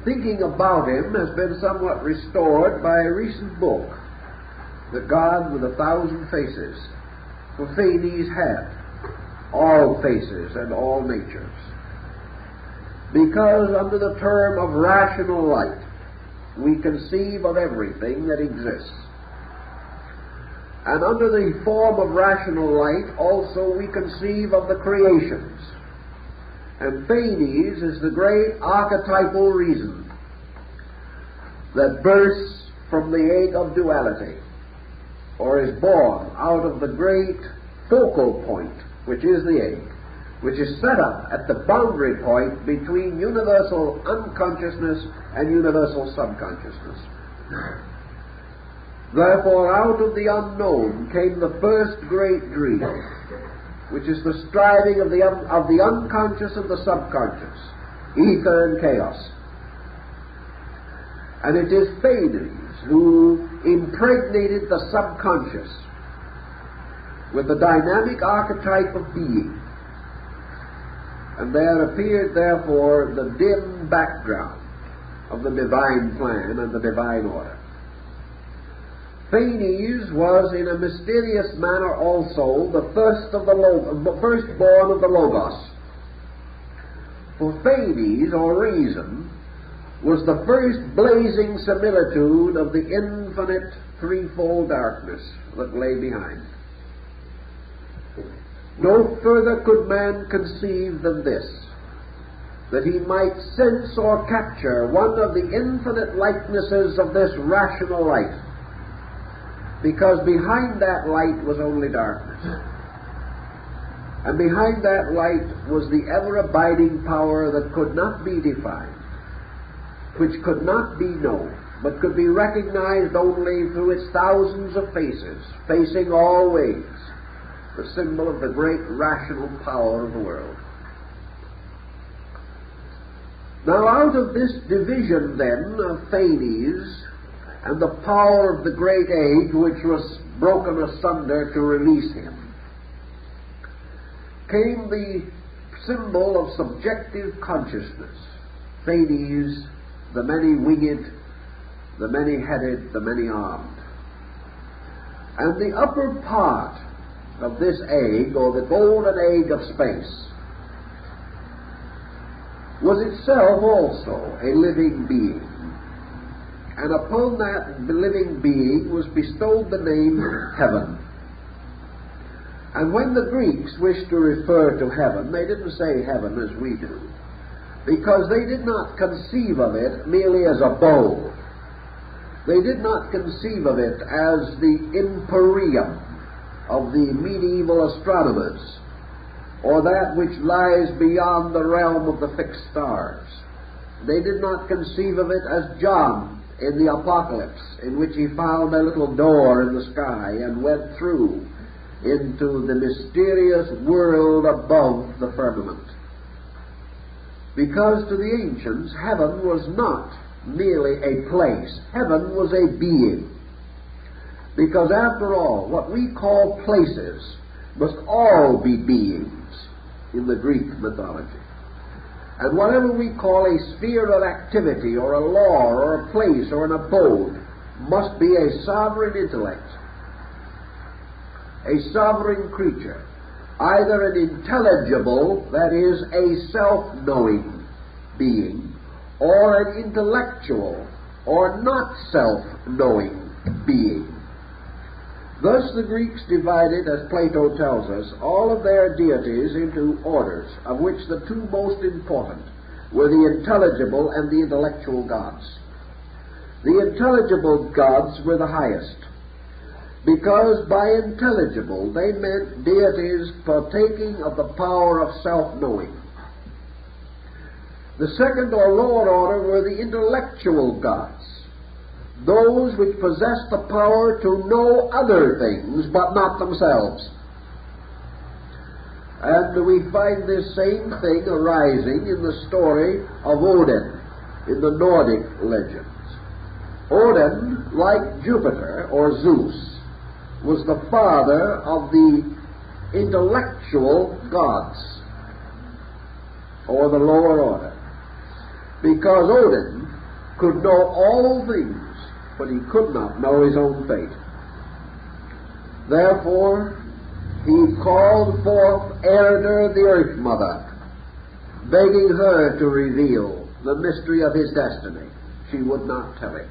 Thinking about him has been somewhat restored by a recent book, The God with 1,000 Faces, for Phanes had all faces and all natures, because under the term of rational light we conceive of everything that exists, and under the form of rational light also we conceive of the creations. And Phanes is the great archetypal reason that bursts from the egg of duality, or is born out of the great focal point, which is the egg, which is set up at the boundary point between universal unconsciousness and universal subconsciousness. Therefore, out of the unknown came the first great dream, which is the striving of the unconscious and the subconscious, ether and chaos. And it is Phanes who impregnated the subconscious with the dynamic archetype of being, and there appeared therefore the dim background of the divine plan and the divine order. Phanes was in a mysterious manner also the firstborn of the Logos. For Phanes, or reason, was the first blazing similitude of the infinite threefold darkness that lay behind. No further could man conceive than this, that he might sense or capture one of the infinite likenesses of this rational light, because behind that light was only darkness. And behind that light was the ever-abiding power that could not be defined, which could not be known, but could be recognized only through its thousands of faces, facing all ways, the symbol of the great rational power of the world. Now, out of this division, then, of Phanes and the power of the great age which was broken asunder to release him, came the symbol of subjective consciousness. Phanes, the many-winged, the many-headed, the many-armed. And the upper part of this egg, or the golden egg of space, was itself also a living being. And upon that living being was bestowed the name heaven. And when the Greeks wished to refer to heaven, they didn't say heaven as we do, because they did not conceive of it merely as a bowl. They did not conceive of it as the empyreum of the medieval astronomers, or that which lies beyond the realm of the fixed stars. They did not conceive of it as John in the Apocalypse, in which he found a little door in the sky and went through into the mysterious world above the firmament. Because to the ancients, heaven was not merely a place. Heaven was a being. Because after all, what we call places must all be beings in the Greek mythology. And whatever we call a sphere of activity or a law or a place or an abode must be a sovereign intellect, a sovereign creature, either an intelligible, that is, a self-knowing being, or an intellectual or not self-knowing being. Thus the Greeks divided, as Plato tells us, all of their deities into orders, of which the two most important were the intelligible and the intellectual gods. The intelligible gods were the highest, because by intelligible they meant deities partaking of the power of self-knowing. The second or lower order were the intellectual gods, those which possessed the power to know other things but not themselves. And we find this same thing arising in the story of Odin in the Nordic legends. Odin, like Jupiter or Zeus, was the father of the intellectual gods, or the lower order, because Odin could know all things, but he could not know his own fate. Therefore, he called forth Erda, the Earth Mother, begging her to reveal the mystery of his destiny. She would not tell him.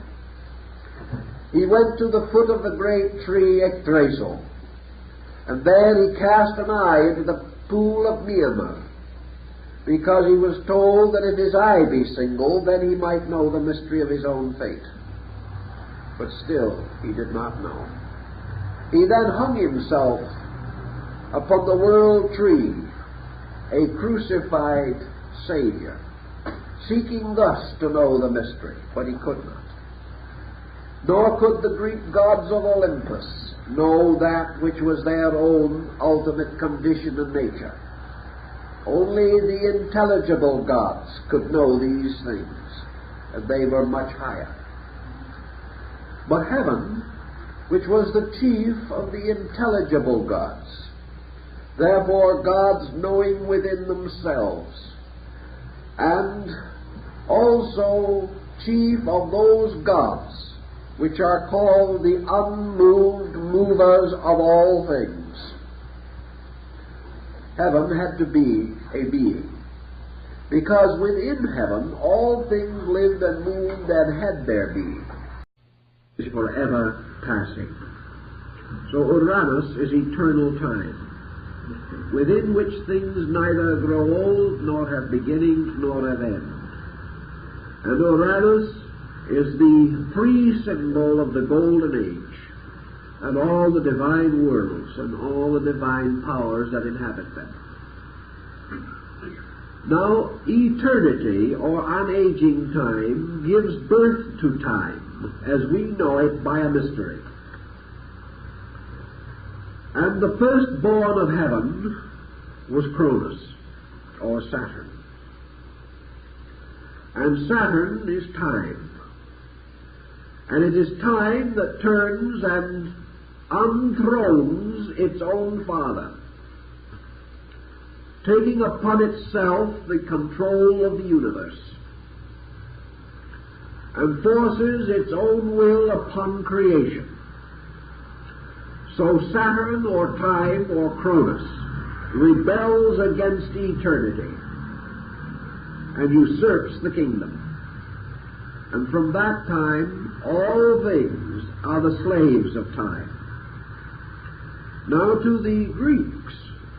He went to the foot of the great tree Yggdrasil, and there he cast an eye into the pool of Mimer, because he was told that if his eye be single, then he might know the mystery of his own fate. But still he did not know. He then hung himself upon the world tree, a crucified Savior, seeking thus to know the mystery, but he could not. Nor could the Greek gods of Olympus know that which was their own ultimate condition and nature. Only the intelligible gods could know these things, and they were much higher. But heaven, which was the chief of the intelligible gods, therefore gods knowing within themselves, and also chief of those gods which are called the unmoved movers of all things. Heaven had to be a being, because within heaven all things lived and moved and had their being. Is forever passing. So Uranus is eternal time, within which things neither grow old, nor have beginnings, nor have end. And Uranus is the pre-symbol of the Golden Age, and all the divine worlds, and all the divine powers that inhabit them. Now, eternity, or unaging time, gives birth to time, as we know it by a mystery. And the firstborn of heaven was Cronus, or Saturn. And Saturn is time. And it is time that turns and unthrones its own father, taking upon itself the control of the universe, and forces its own will upon creation. So Saturn, or time, or Cronus, rebels against eternity and usurps the kingdom. And from that time, all things are the slaves of time. Now, to the Greeks,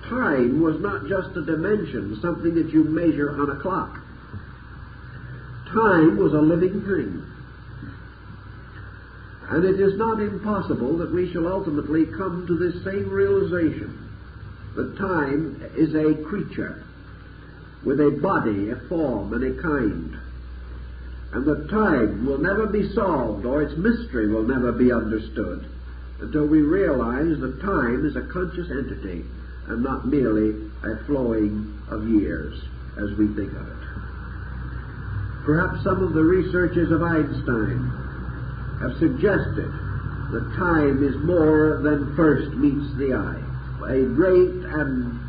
time was not just a dimension, something that you measure on a clock. Time was a living thing. And it is not impossible that we shall ultimately come to this same realization, that time is a creature with a body, a form, and a kind, and that time will never be solved, or its mystery will never be understood, until we realize that time is a conscious entity and not merely a flowing of years as we think of it. Perhaps some of the researches of Einstein have suggested that time is more than first meets the eye, a great and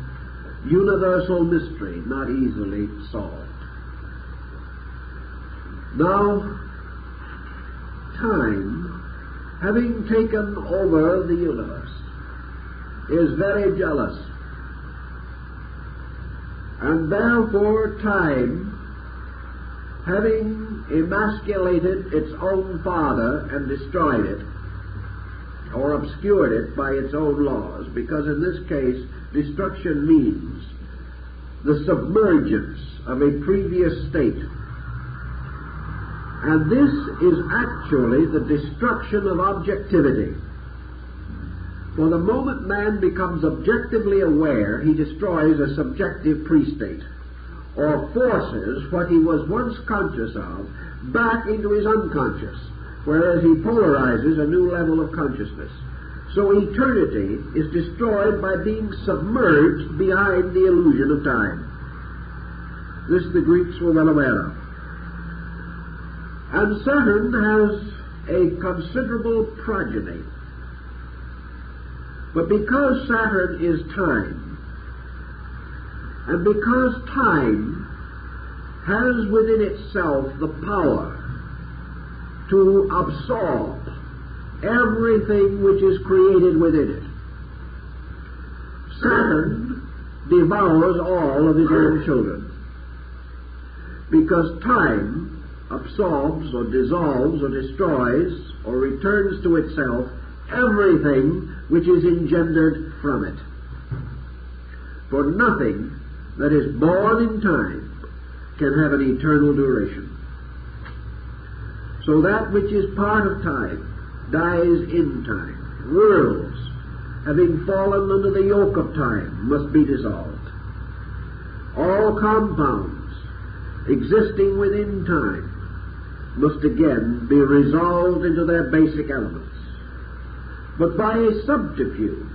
universal mystery not easily solved. Now, time, having taken over the universe, is very jealous, and therefore time, having emasculated its own father and destroyed it, or obscured it by its own laws, because in this case destruction means the submergence of a previous state. And this is actually the destruction of objectivity. For the moment man becomes objectively aware, he destroys a subjective pre-state, or forces what he was once conscious of back into his unconscious, whereas he polarizes a new level of consciousness. So eternity is destroyed by being submerged behind the illusion of time. This the Greeks were well aware of. And Saturn has a considerable progeny. But because Saturn is time, and because time has within itself the power to absorb everything which is created within it, Saturn devours all of his own children, because time absorbs or dissolves or destroys or returns to itself everything which is engendered from it. For nothing that is born in time can have an eternal duration. So that which is part of time dies in time. Worlds, having fallen under the yoke of time, must be dissolved. All compounds existing within time must again be resolved into their basic elements. But by a subterfuge,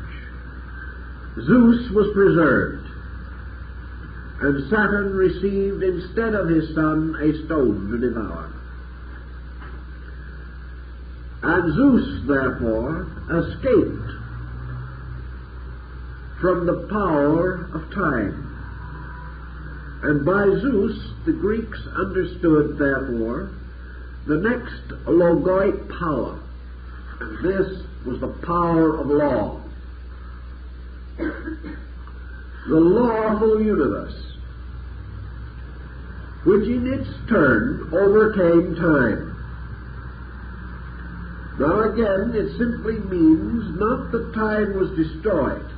Zeus was preserved, and Saturn received instead of his son a stone to devour. And Zeus, therefore, escaped from the power of time. And by Zeus, the Greeks understood, therefore, the next logoic power. And this was the power of law. The lawful universe, which in its turn overcame time. Now again, it simply means not that time was destroyed,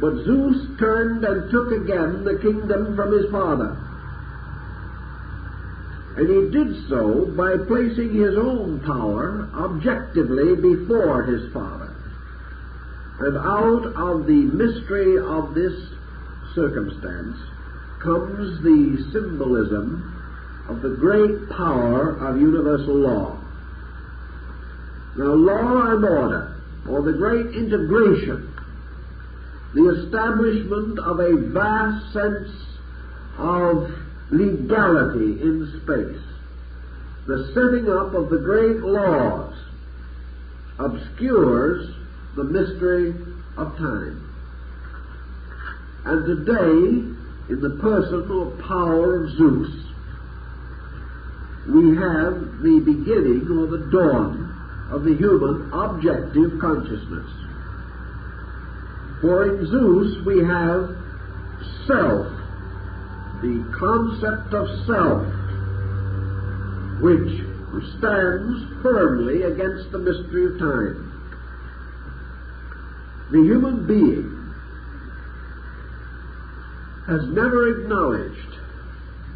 but Zeus turned and took again the kingdom from his father. And he did so by placing his own power objectively before his father. And out of the mystery of this circumstance comes the symbolism of the great power of universal law. Now, law and order, or the great integration the establishment of a vast sense of legality in space, the setting up of the great laws, obscures the mystery of time. And today, in the person or power of Zeus, we have the beginning or the dawn of the human objective consciousness. For in Zeus we have self, the concept of self, which stands firmly against the mystery of time. The human being has never acknowledged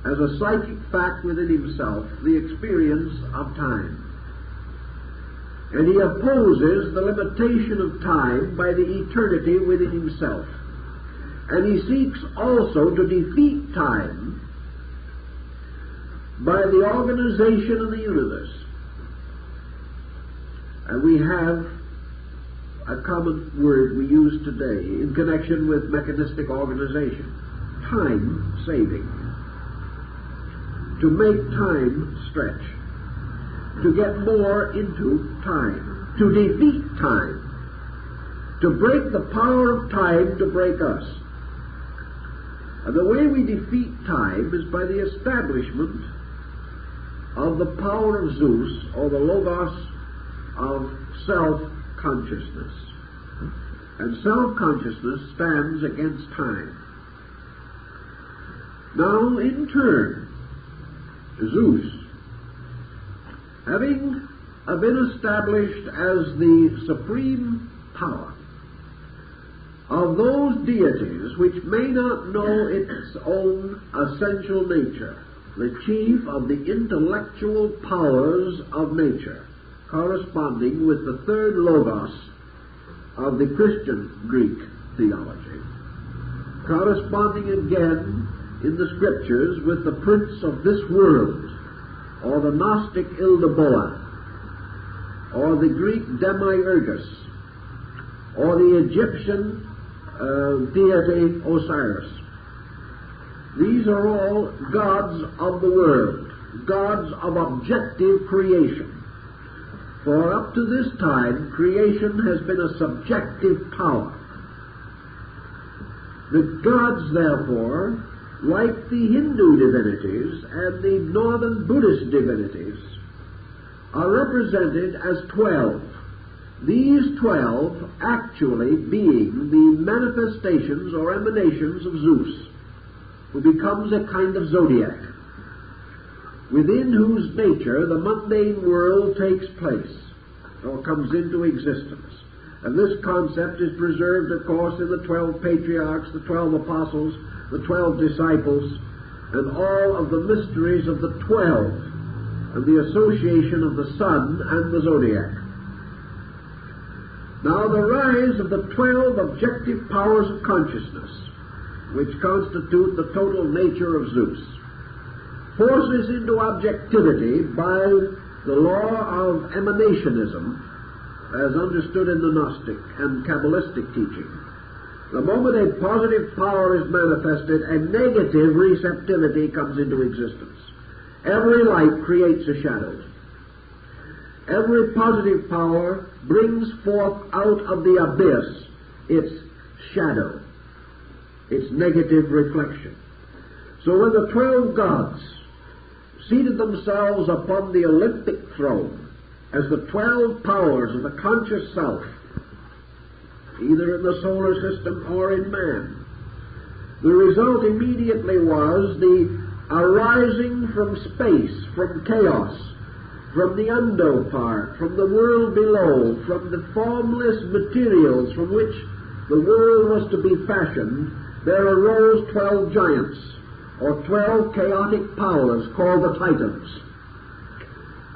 as a psychic fact within himself the experience of time. And he opposes the limitation of time by the eternity within himself. And he seeks also to defeat time by the organization of the universe. And we have a common word we use today in connection with mechanistic organization: time saving. To make time stretch, to get more into time, to defeat time, to break the power of time to break us. And the way we defeat time is by the establishment of the power of Zeus, or the logos of self-consciousness. And self-consciousness stands against time. Now, in turn, Zeus, having been established as the supreme power of those deities which may not know its own essential nature, the chief of the intellectual powers of nature, corresponding with the third logos of the Christian Greek theology, corresponding again in the Scriptures with the prince of this world, or the Gnostic Ildaboa, or the Greek Demiurgus, or the Egyptian deity Osiris. These are all gods of the world, gods of objective creation. For up to this time, creation has been a subjective power. The gods, therefore, like the Hindu divinities and the northern Buddhist divinities, are represented as 12. These 12 actually being the manifestations or emanations of Zeus, who becomes a kind of zodiac, within whose nature the mundane world takes place, or comes into existence. And this concept is preserved, of course, in the 12 patriarchs, the 12 apostles, the 12 disciples, and all of the mysteries of the 12, and the association of the sun and the zodiac. Now, the rise of the 12 objective powers of consciousness, which constitute the total nature of Zeus, forces into objectivity by the law of emanationism, as understood in the Gnostic and Kabbalistic teaching. The moment a positive power is manifested, a negative receptivity comes into existence. Every light creates a shadow. Every positive power brings forth out of the abyss its shadow, its negative reflection. So when the 12 gods seated themselves upon the Olympic throne as the 12 powers of the conscious self, either in the solar system or in man, the result immediately was the arising from space, from chaos, from the unknown part, from the world below, from the formless materials from which the world was to be fashioned. There arose 12 giants, or 12 chaotic powers called the Titans.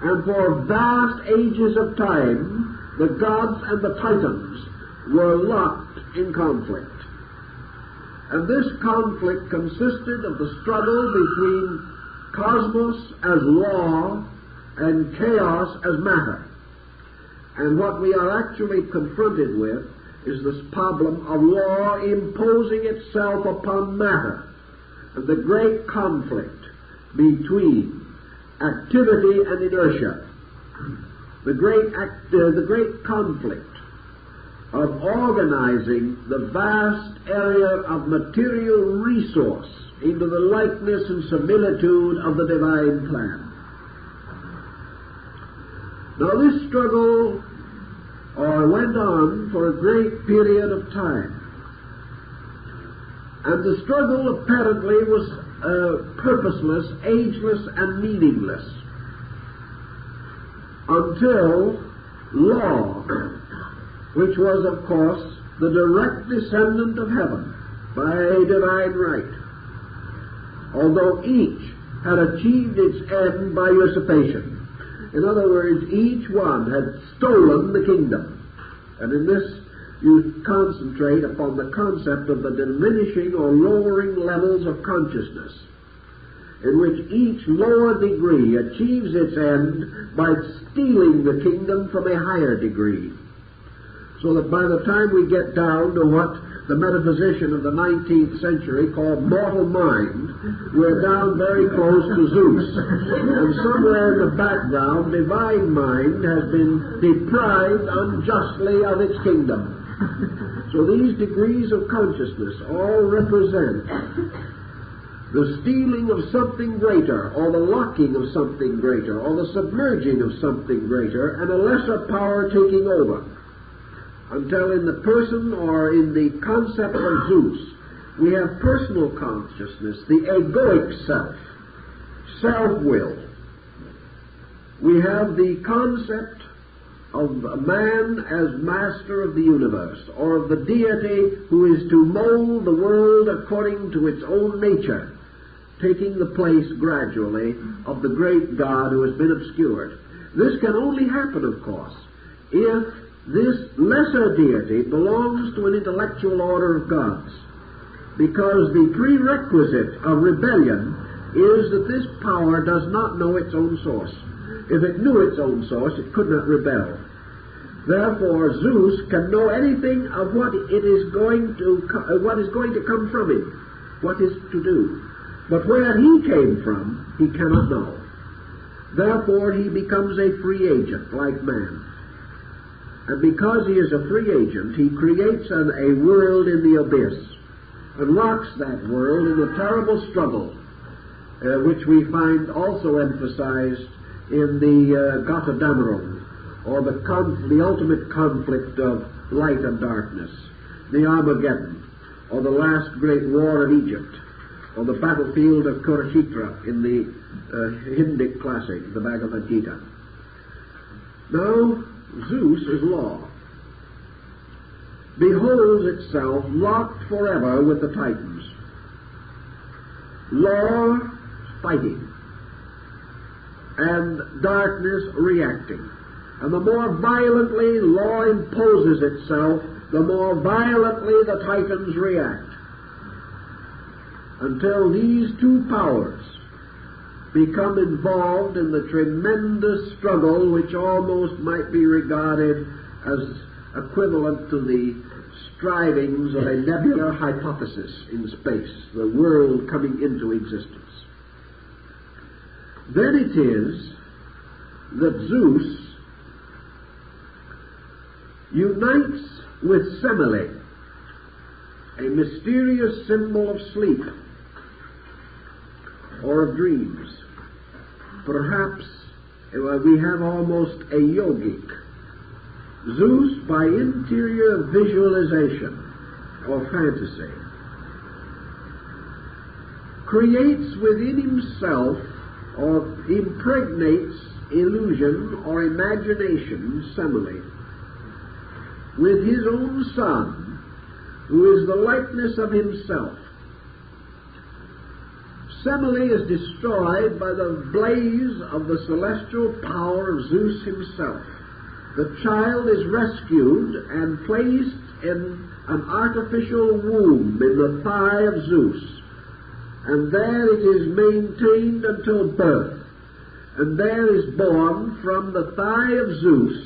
And for vast ages of time, the gods and the Titans were locked in conflict. And this conflict consisted of the struggle between cosmos as law and chaos as matter. And what we are actually confronted with is this problem of law imposing itself upon matter, and the great conflict between activity and inertia, the great conflict of organizing the vast area of material resource into the likeness and similitude of the divine plan. Now this struggle went on for a great period of time, and the struggle apparently was purposeless, ageless, and meaningless until law, which was of course the direct descendant of heaven by divine right, although each had achieved its end by usurpation. In other words, each one had stolen the kingdom. And in this you concentrate upon the concept of the diminishing or lowering levels of consciousness, in which each lower degree achieves its end by stealing the kingdom from a higher degree. So that by the time we get down to what the metaphysician of the 19th century called mortal mind, we're down very close to Zeus. And somewhere in the background, divine mind has been deprived unjustly of its kingdom. So these degrees of consciousness all represent the stealing of something greater, or the locking of something greater, or the submerging of something greater, and a lesser power taking over, until in the person or in the concept of Zeus we have personal consciousness, the egoic self, self-will. We have the concept of a man as master of the universe, or of the deity who is to mold the world according to its own nature, taking the place gradually of the great God who has been obscured. This can only happen, of course, if this lesser deity belongs to an intellectual order of gods, because the prerequisite of rebellion is that this power does not know its own source. If it knew its own source, it could not rebel. Therefore, Zeus can know anything of what is going to come from him, what is to do. But where he came from, he cannot know. Therefore, he becomes a free agent, like man. And because he is a free agent, he creates a world in the abyss, and locks that world in a terrible struggle, which we find also emphasized in the Götterdämmerung, or the ultimate conflict of light and darkness, the Armageddon, or the last great war of Egypt, or the battlefield of Kurukshetra in the Hindic classic, the Bhagavad Gita. Now, Zeus is law, beholds itself locked forever with the Titans. Law fighting, and darkness reacting. And the more violently law imposes itself, the more violently the Titans react, until these two powers become involved in the tremendous struggle which almost might be regarded as equivalent to the strivings of a nebular hypothesis in space, the world coming into existence. Then it is that Zeus unites with Semele, a mysterious symbol of sleep or of dreams. Perhaps we have almost a yogic. Zeus, by interior visualization or fantasy, creates within himself or impregnates illusion or imagination, Semele, with his own son, who is the likeness of himself. Semele is destroyed by the blaze of the celestial power of Zeus himself. The child is rescued and placed in an artificial womb in the thigh of Zeus, and there it is maintained until birth. And there is born from the thigh of Zeus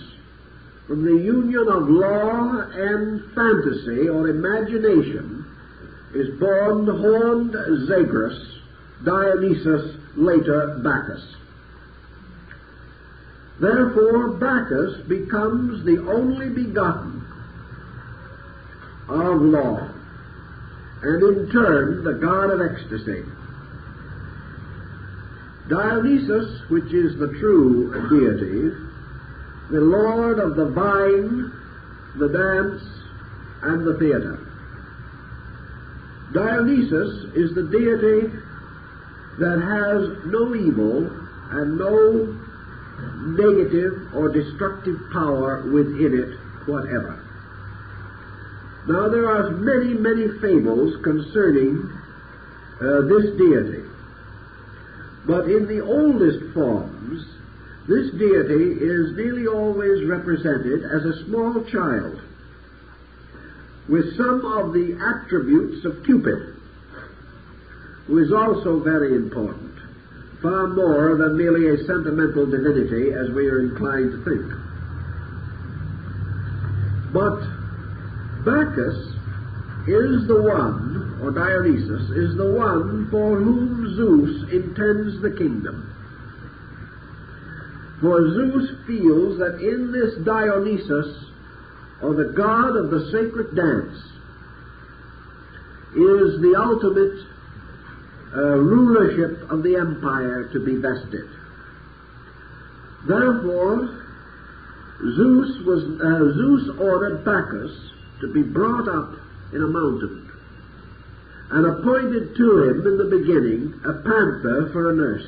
from the union of law and fantasy or imagination, is born the horned Zagreus, Dionysus, later Bacchus. Therefore, Bacchus becomes the only begotten of law, and in turn the god of ecstasy. Dionysus, which is the true deity, the lord of the vine, the dance, and the theater. Dionysus is the deity that has no evil and no negative or destructive power within it whatever. Now there are many, many fables concerning this deity. But in the oldest forms, this deity is nearly always represented as a small child with some of the attributes of Cupid, who is also very important, far more than merely a sentimental divinity as we are inclined to think. But Bacchus is the one, or Dionysus, is the one for whom Zeus intends the kingdom. For Zeus feels that in this Dionysus, or the god of the sacred dance, is the ultimate rulership of the empire to be vested. Therefore, Zeus ordered Bacchus to be brought up in a mountain, and appointed to him in the beginning a panther for a nurse.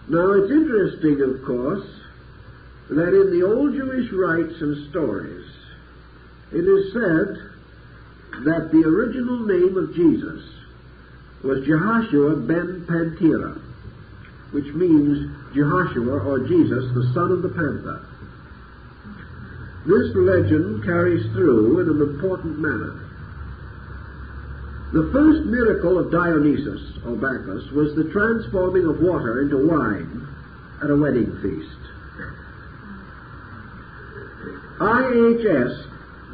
Now it's interesting, of course, that in the old Jewish rites and stories, it is said that the original name of Jesus was Jehoshua ben Pantera, which means Jehoshua, or Jesus, the son of the panther. This legend carries through in an important manner. The first miracle of Dionysus, or Bacchus, was the transforming of water into wine at a wedding feast. IHS,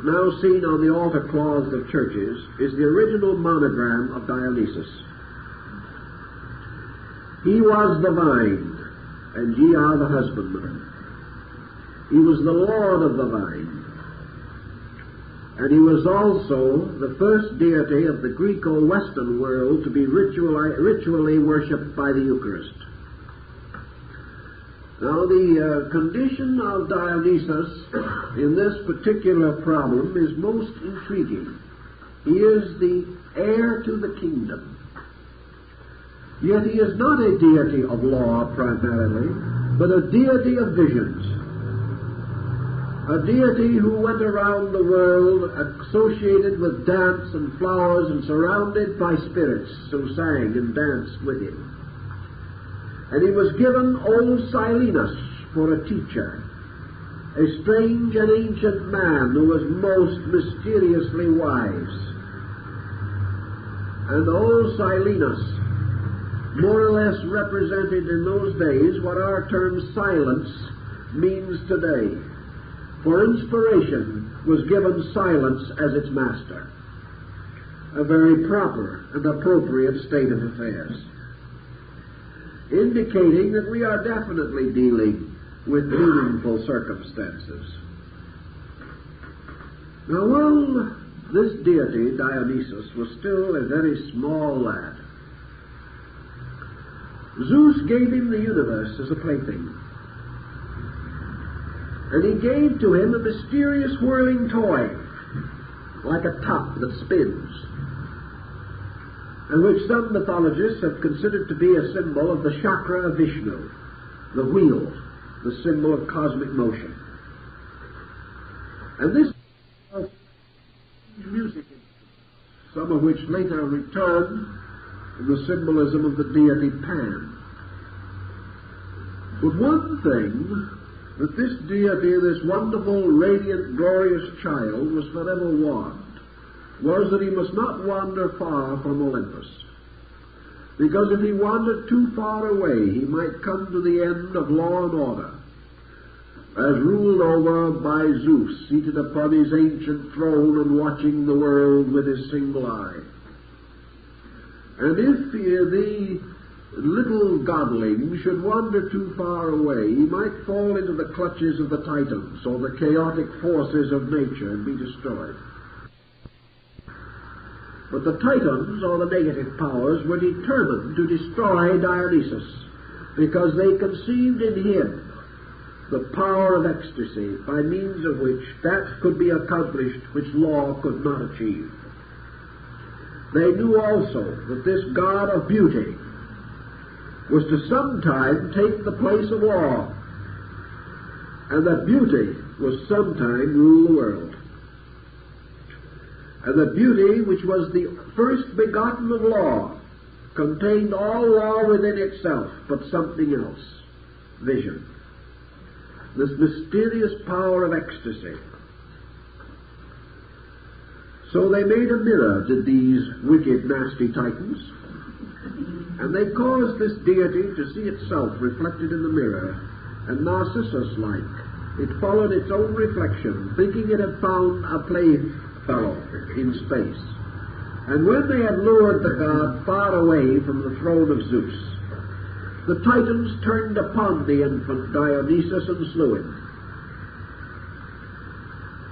now seen on the altar cloths of churches, is the original monogram of Dionysus. He was the vine, and ye are the husbandmen. He was the Lord of the vine. And he was also the first deity of the Greco-Western world to be ritually worshipped by the Eucharist. Now, the condition of Dionysus in this particular problem is most intriguing. He is the heir to the kingdom. Yet he is not a deity of law primarily, but a deity of visions. A deity who went around the world associated with dance and flowers and surrounded by spirits who sang and danced with him. And he was given old Silenus for a teacher, a strange and ancient man who was most mysteriously wise. And old Silenus more or less represented in those days what our term silence means today. For inspiration was given silence as its master, a very proper and appropriate state of affairs, indicating that we are definitely dealing with meaningful circumstances. Now, while this deity, Dionysus, was still a very small lad, Zeus gave him the universe as a plaything. And he gave to him a mysterious whirling toy, like a top that spins, and which some mythologists have considered to be a symbol of the chakra of Vishnu, the wheel, the symbol of cosmic motion. And this was music instruments, some of which later returned in the symbolism of the deity Pan. But one thing that this deity, this wonderful, radiant, glorious child, was forever warned, was that he must not wander far from Olympus. Because if he wandered too far away, he might come to the end of law and order. as ruled over by Zeus, seated upon his ancient throne and watching the world with his single eye. And if the little godling should wander too far away, he might fall into the clutches of the Titans or the chaotic forces of nature and be destroyed. But the Titans, or the negative powers, were determined to destroy Dionysus, because they conceived in him the power of ecstasy, by means of which that could be accomplished which law could not achieve. They knew also that this God of beauty was to sometime take the place of law, and that beauty was sometime rule the world. And that beauty, which was the first begotten of law, contained all law within itself, but something else, vision. This mysterious power of ecstasy. So they made a mirror, did these wicked, nasty Titans, and they caused this deity to see itself reflected in the mirror, and Narcissus-like, it followed its own reflection, thinking it had found a playfellow in space. And when they had lured the god far away from the throne of Zeus, the Titans turned upon the infant Dionysus and slew him.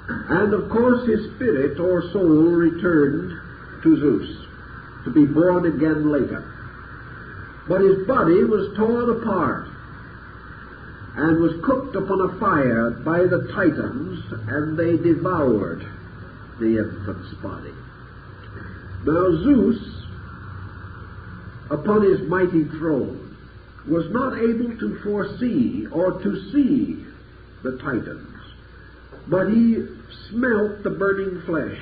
And of course his spirit or soul returned to Zeus, to be born again later. But his body was torn apart and was cooked upon a fire by the Titans, and they devoured the infant's body. Now Zeus, upon his mighty throne, was not able to foresee or to see the Titans, but he smelt the burning flesh.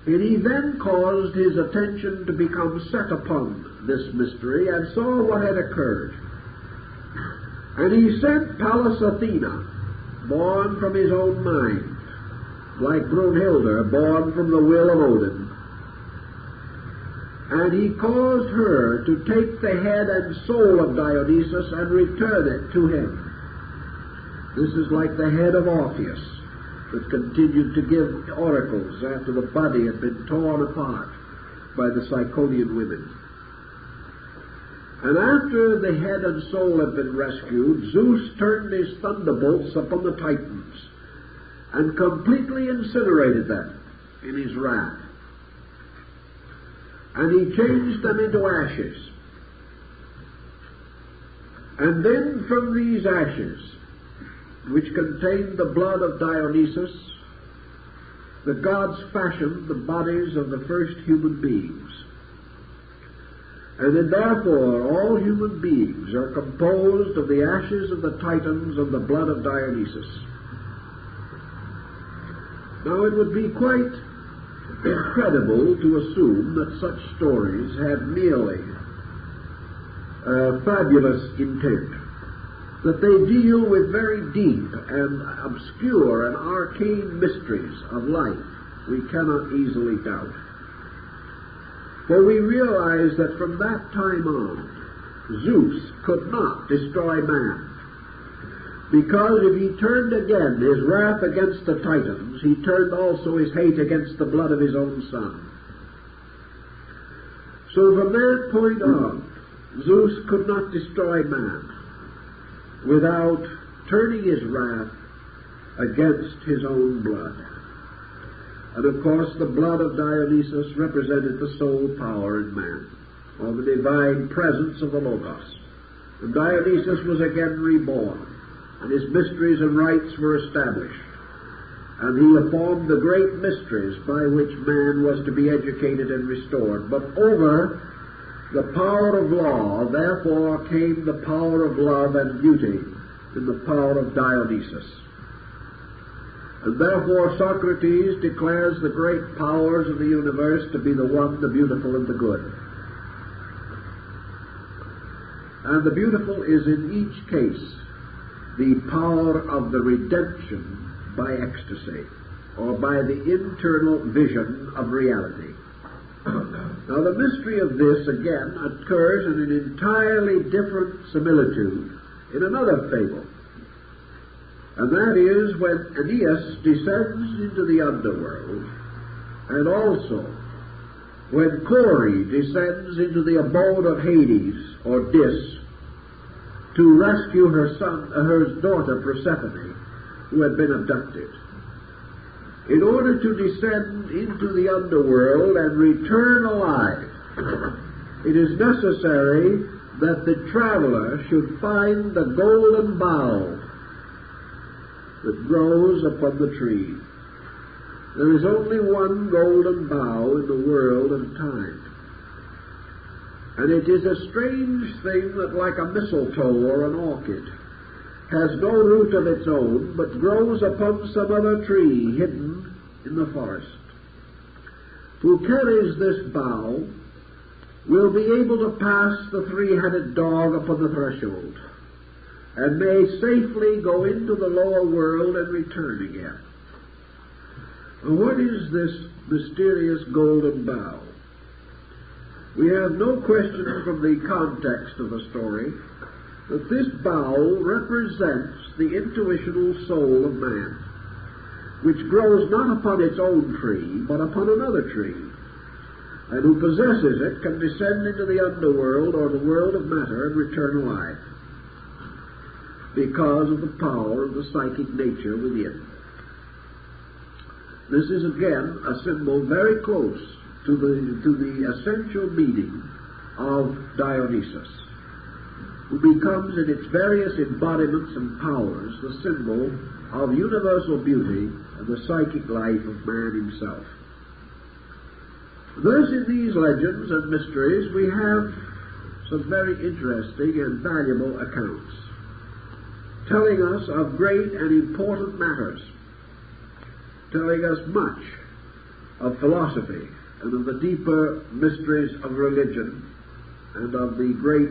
And he then caused his attention to become set upon this mystery and saw what had occurred. And he sent Pallas Athena, born from his own mind, like Brunhilde, born from the will of Odin. And he caused her to take the head and soul of Dionysus and return it to him. This is like the head of Orpheus, that continued to give oracles after the body had been torn apart by the Ciconian women. And after the head and soul had been rescued, Zeus turned his thunderbolts upon the Titans and completely incinerated them in his wrath. And he changed them into ashes. And then from these ashes, which contained the blood of Dionysus, the gods fashioned the bodies of the first human beings. And then therefore all human beings are composed of the ashes of the Titans and the blood of Dionysus. Now it would be quite incredible to assume that such stories have merely fabulous intent, that they deal with very deep and obscure and arcane mysteries of life we cannot easily doubt. For we realize that from that time on, Zeus could not destroy man, because if he turned again his wrath against the Titans, he turned also his hate against the blood of his own son. So from that point on, Zeus could not destroy man without turning his wrath against his own blood. And of course the blood of Dionysus represented the sole power in man, or the divine presence of the Logos. And Dionysus was again reborn, and his mysteries and rites were established. And he formed the great mysteries by which man was to be educated and restored. But over the power of law, therefore, came the power of love and beauty in the power of Dionysus. And therefore Socrates declares the great powers of the universe to be the one, the beautiful, and the good. And the beautiful is in each case the power of the redemption by ecstasy, or by the internal vision of reality. Now the mystery of this, again, occurs in an entirely different similitude in another fable, And that is when Aeneas descends into the underworld, and also when Kori descends into the abode of Hades, or Dis, to rescue her daughter Persephone, who had been abducted. In order to descend into the underworld and return alive, it is necessary that the traveler should find the golden bough that grows upon the tree. There is only one golden bough in the world at a time. And it is a strange thing that, like a mistletoe or an orchid, has no root of its own, but grows upon some other tree hidden in the forest. Who carries this bough will be able to pass the three-headed dog upon the threshold, and may safely go into the lower world and return again. What is this mysterious golden bough? We have no question from the context of the story that this bough represents the intuitional soul of man, which grows not upon its own tree, but upon another tree, and who possesses it can descend into the underworld or the world of matter and return alive, because of the power of the psychic nature within. This is again a symbol very close to the essential meaning of Dionysus, who becomes in its various embodiments and powers the symbol of universal beauty and the psychic life of man himself. Thus, in these legends and mysteries, we have some very interesting and valuable accounts, telling us of great and important matters, telling us much of philosophy and of the deeper mysteries of religion and of the great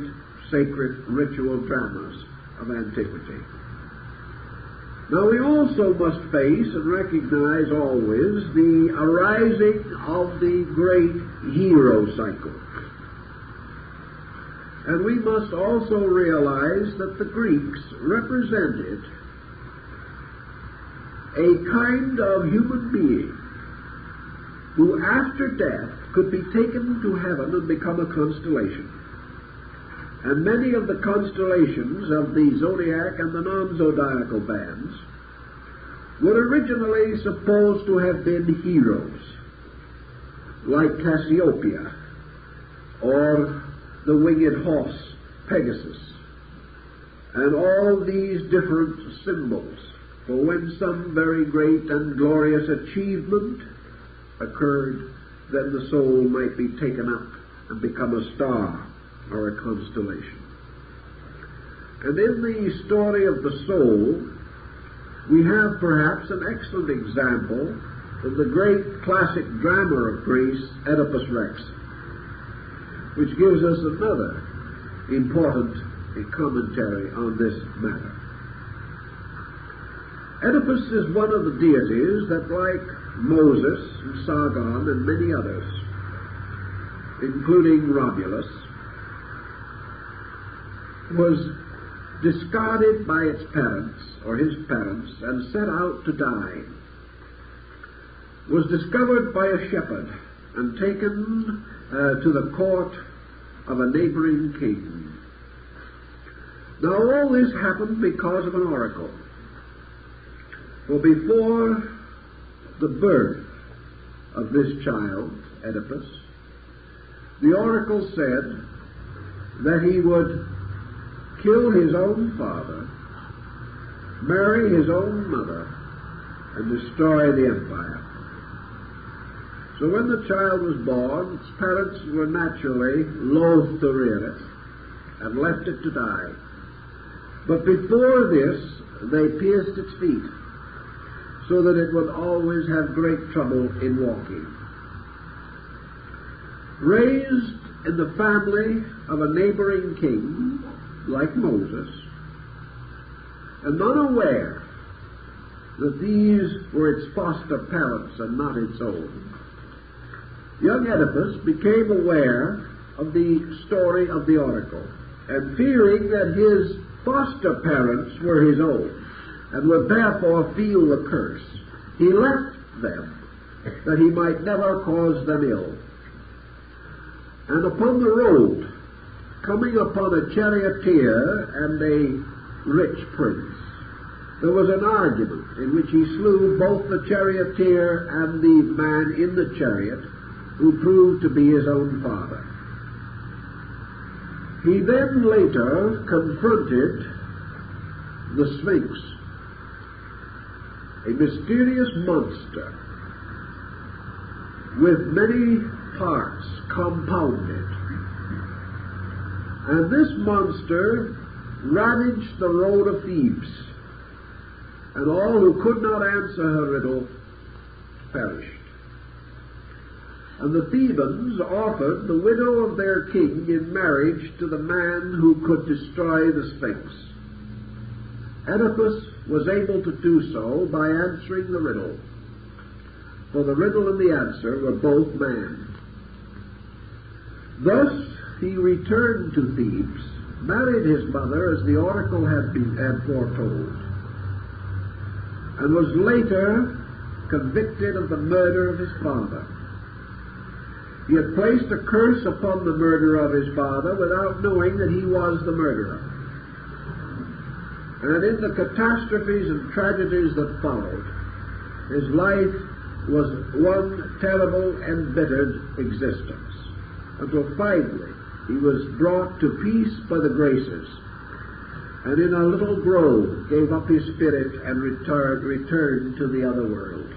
sacred ritual dramas of antiquity. Now, we also must face and recognize always the arising of the great hero cycle. And we must also realize that the Greeks represented a kind of human being who after death could be taken to heaven and become a constellation. And many of the constellations of the zodiac and the non-zodiacal bands were originally supposed to have been heroes, like Cassiopeia, or the winged horse, Pegasus, and all these different symbols for when some very great and glorious achievement occurred, then the soul might be taken up and become a star or a constellation. And in the story of the soul, we have perhaps an excellent example of the great classic drama of Greece, Oedipus Rex, which gives us another important commentary on this matter. Oedipus is one of the deities that, like Moses and Sargon and many others, including Romulus, was discarded by its parents, or his parents, and set out to die, was discovered by a shepherd and taken to the court of a neighboring king. Now, all this happened because of an oracle. For before the birth of this child, Oedipus, the oracle said that he would kill his own father, marry his own mother, and destroy the empire. So when the child was born, its parents were naturally loath to rear it and left it to die. But before this, they pierced its feet, so that it would always have great trouble in walking. Raised in the family of a neighboring king, like Moses, and unaware that these were its foster parents and not its own, young Oedipus became aware of the story of the oracle, and fearing that his foster parents were his own, and would therefore feel the curse. He left them that he might never cause them ill. And upon the road, coming upon a charioteer and a rich prince, there was an argument in which he slew both the charioteer and the man in the chariot, who proved to be his own father. He then later confronted the Sphinx, a mysterious monster with many parts compounded. And this monster ravaged the road of Thebes, and all who could not answer her riddle perished. And the Thebans offered the widow of their king in marriage to the man who could destroy the Sphinx. Oedipus was able to do so by answering the riddle, for the riddle and the answer were both man. Thus he returned to Thebes, married his mother as the oracle had foretold, and was later convicted of the murder of his father. He had placed a curse upon the murder of his father without knowing that he was the murderer. And in the catastrophes and tragedies that followed, his life was one terrible, embittered existence, until finally he was brought to peace by the graces, and in a little grove gave up his spirit and returned to the other world.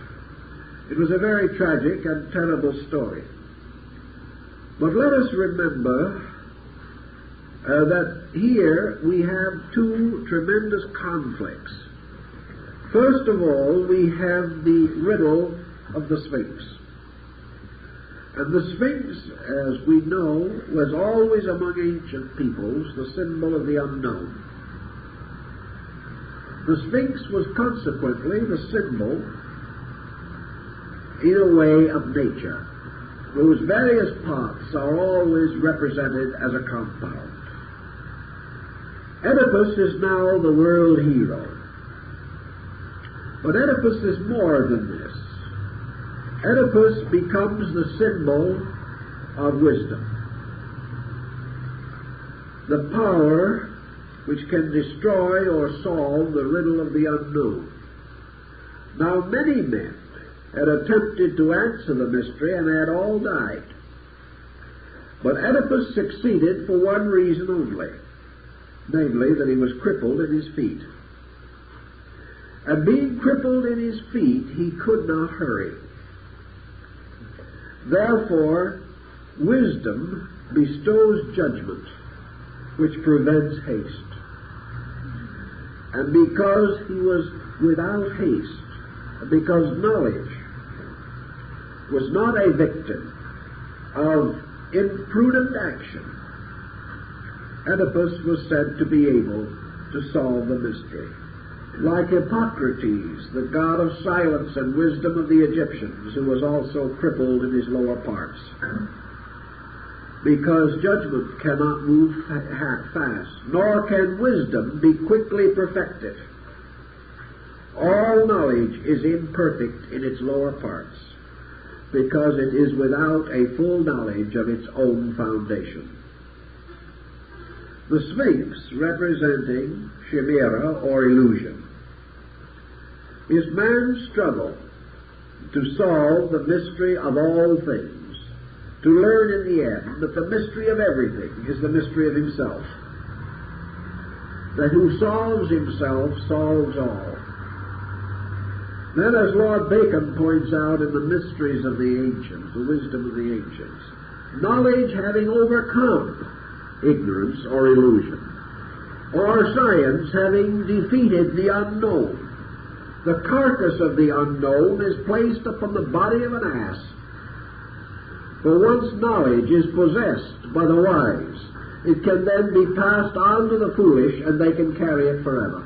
It was a very tragic and terrible story. But let us remember that here we have two tremendous conflicts. First of all, we have the riddle of the Sphinx. And the Sphinx, as we know, was always among ancient peoples the symbol of the unknown. The Sphinx was consequently the symbol, in a way, of nature, whose various parts are always represented as a compound. Oedipus is now the world hero. But Oedipus is more than this. Oedipus becomes the symbol of wisdom, the power which can destroy or solve the riddle of the unknown. Now, many men had attempted to answer the mystery and had all died. But Oedipus succeeded for one reason only, namely that he was crippled in his feet. And being crippled in his feet, he could not hurry. Therefore, wisdom bestows judgment, which prevents haste. And because he was without haste, because knowledge was not a victim of imprudent action, Oedipus was said to be able to solve the mystery. Like Hippocrates, the god of silence and wisdom of the Egyptians, who was also crippled in his lower parts. Because judgment cannot move fast, nor can wisdom be quickly perfected. All knowledge is imperfect in its lower parts, because it is without a full knowledge of its own foundation. The Sphinx, representing chimera or illusion, is man's struggle to solve the mystery of all things, to learn in the end that the mystery of everything is the mystery of himself, that who solves himself solves all. Then, as Lord Bacon points out in the mysteries of the ancients, the wisdom of the ancients, knowledge having overcome ignorance or illusion, or science having defeated the unknown, the carcass of the unknown is placed upon the body of an ass. For once knowledge is possessed by the wise, it can then be passed on to the foolish, and they can carry it forever.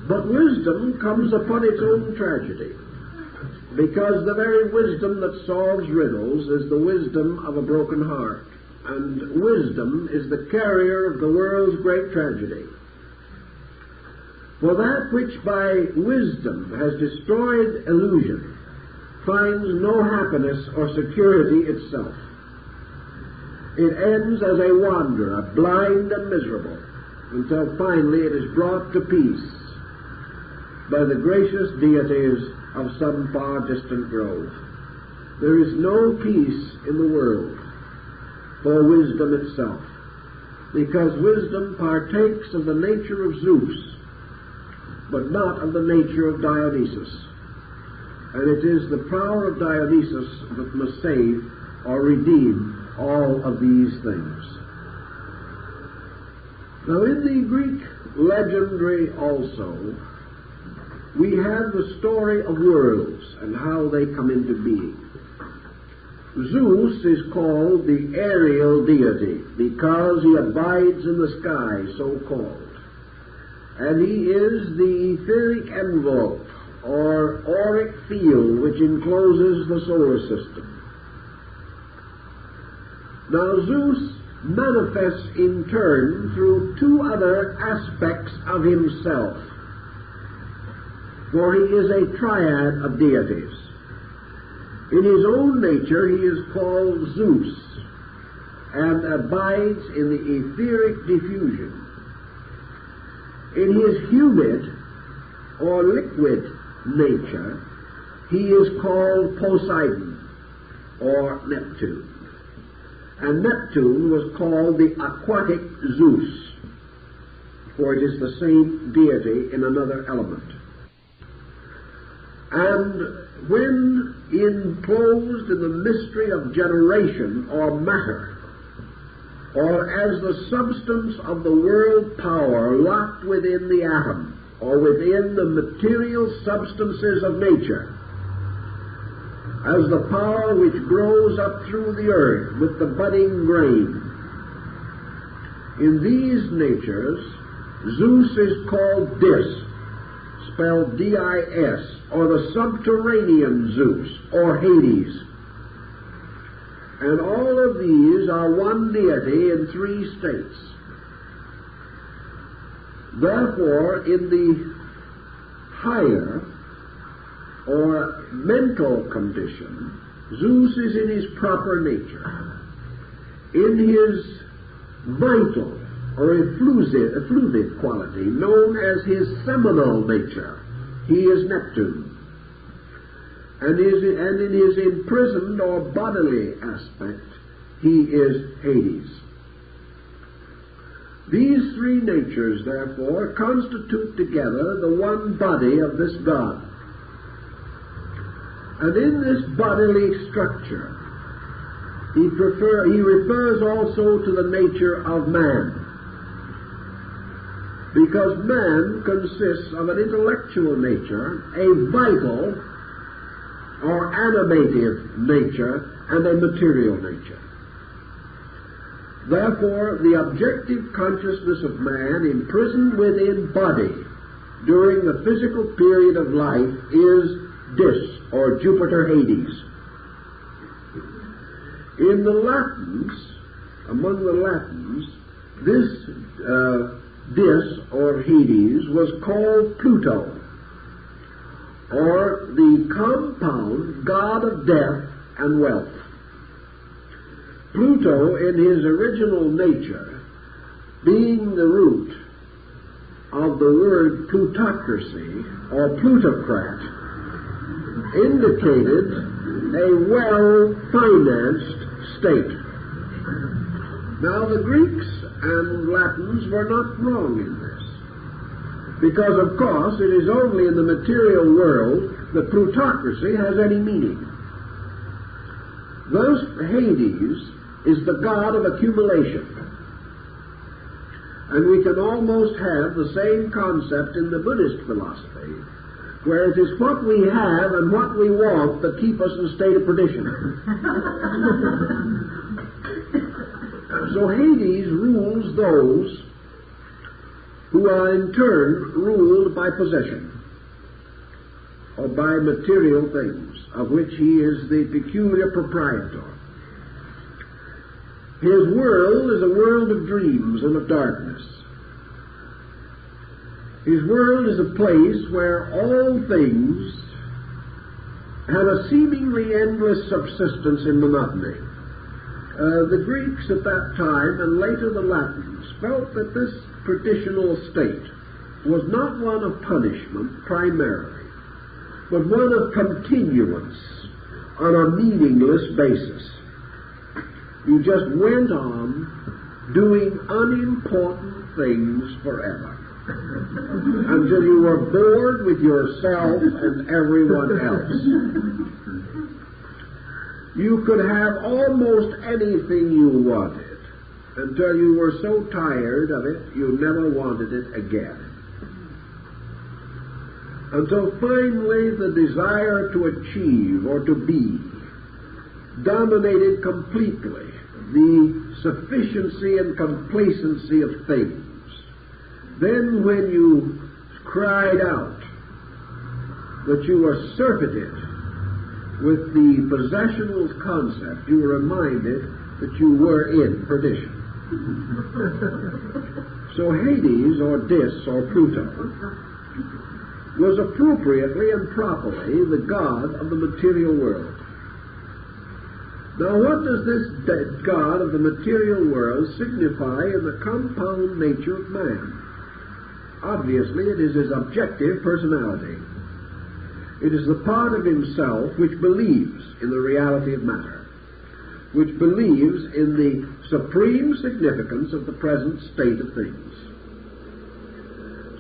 But wisdom comes upon its own tragedy, because the very wisdom that solves riddles is the wisdom of a broken heart. and wisdom is the carrier of the world's great tragedy. For that which by wisdom has destroyed illusion finds no happiness or security itself. It ends as a wanderer, blind and miserable, until finally it is brought to peace by the gracious deities of some far distant grove. There is no peace in the world for wisdom itself, because wisdom partakes of the nature of Zeus, but not of the nature of Dionysus. And it is the power of Dionysus that must save or redeem all of these things. Now, in the Greek legendary also, we have the story of worlds and how they come into being. Zeus is called the aerial deity because he abides in the sky, so called. And he is the etheric envelope or auric field which encloses the solar system. Now Zeus manifests in turn through two other aspects of himself, for he is a triad of deities. In his own nature he is called Zeus and abides in the etheric diffusion. In his humid or liquid nature he is called Poseidon or Neptune. And Neptune was called the aquatic Zeus, for it is the same deity in another element. And when enclosed in the mystery of generation or matter, or as the substance of the world power locked within the atom, or within the material substances of nature, as the power which grows up through the earth with the budding grain. In these natures, Zeus is called Dis, spelled D-I-S, or the subterranean Zeus, or Hades. And all of these are one deity in three states. Therefore, in the higher or mental condition, Zeus is in his proper nature. In his vital or effluvic quality, known as his seminal nature, he is Neptune. And in his imprisoned or bodily aspect, he is Hades. These three natures, therefore, constitute together the one body of this God. And in this bodily structure, he refers also to the nature of man, because man consists of an intellectual nature, a vital or animative nature, and a material nature. Therefore, the objective consciousness of man imprisoned within body during the physical period of life is Dis, or Jupiter Hades. In the Latins, among the Latins, this Dis, or Hades, was called Pluto, or the compound god of death and wealth. Pluto, in his original nature, being the root of the word plutocracy, or plutocrat, indicated a well-financed state. Now, the Greeks and Latins were not wrong in this, because, of course, it is only in the material world that plutocracy has any meaning. Thus, Hades is the god of accumulation. And we can almost have the same concept in the Buddhist philosophy, where it is what we have and what we want that keep us in a state of perdition. So Hades rules those who are in turn ruled by possession, or by material things, of which he is the peculiar proprietor. His world is a world of dreams and of darkness. His world is a place where all things have a seemingly endless subsistence in monotony. The Greeks at that time, and later the Latins, felt that this traditional state was not one of punishment primarily, but one of continuance on a meaningless basis. You just went on doing unimportant things forever until you were bored with yourself and everyone else. You could have almost anything you wanted until you were so tired of it you never wanted it again. Until finally the desire to achieve or to be dominated completely the sufficiency and complacency of things. Then when you cried out that you were surfeited with the possessional concept, you were reminded that you were in perdition. So Hades, or Dis, or Pluto, was appropriately and properly the god of the material world. Now, what does this god of the material world signify in the compound nature of man? Obviously, it is his objective personality. It is the part of himself which believes in the reality of matter, which believes in the supreme significance of the present state of things.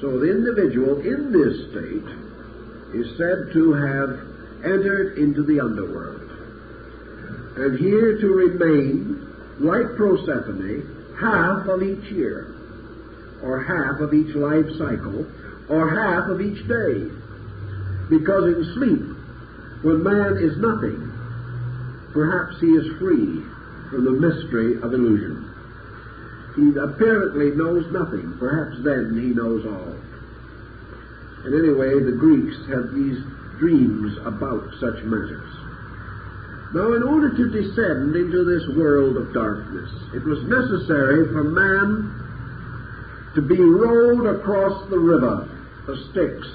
So the individual in this state is said to have entered into the underworld, and here to remain, like Proserpine, half of each year, or half of each life cycle, or half of each day. Because in sleep, when man is nothing, perhaps he is free from the mystery of illusion. He apparently knows nothing. Perhaps then he knows all. And anyway, the Greeks had these dreams about such matters. Now, in order to descend into this world of darkness, it was necessary for man to be rowed across the river of Styx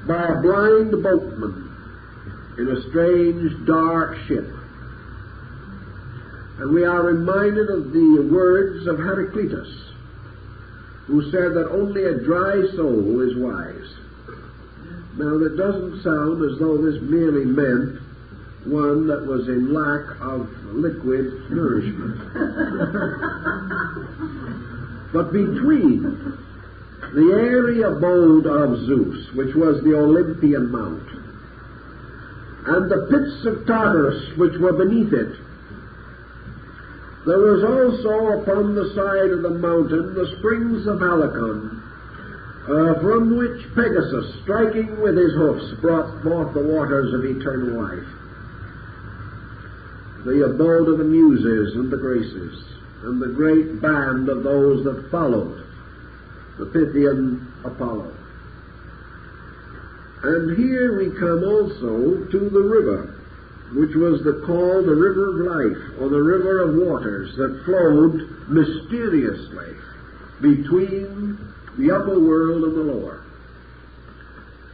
by a blind boatman in a strange, dark ship. And we are reminded of the words of Heraclitus, who said that only a dry soul is wise. Now, that doesn't sound as though this merely meant one that was in lack of liquid nourishment. But between the airy abode of Zeus, which was the Olympian Mount, and the pits of Tartarus, which were beneath it, there was also upon the side of the mountain the springs of Helicon, from which Pegasus, striking with his hoofs, brought forth the waters of eternal life. The abode of the Muses and the Graces, and the great band of those that followed the Pythian Apollo. And here we come also to the river, which was called the river of life, or the river of waters, that flowed mysteriously between the upper world and the lower.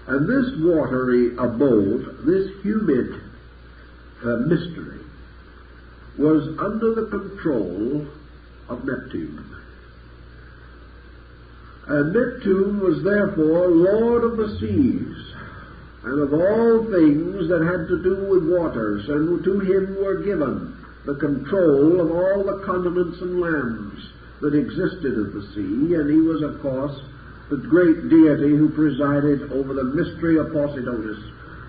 And this watery abode, this humid mystery, was under the control of Neptune. And Neptune was therefore lord of the seas, and of all things that had to do with waters, and to him were given the control of all the continents and lands that existed of the sea, and he was, of course, the great deity who presided over the mystery of Poseidonus,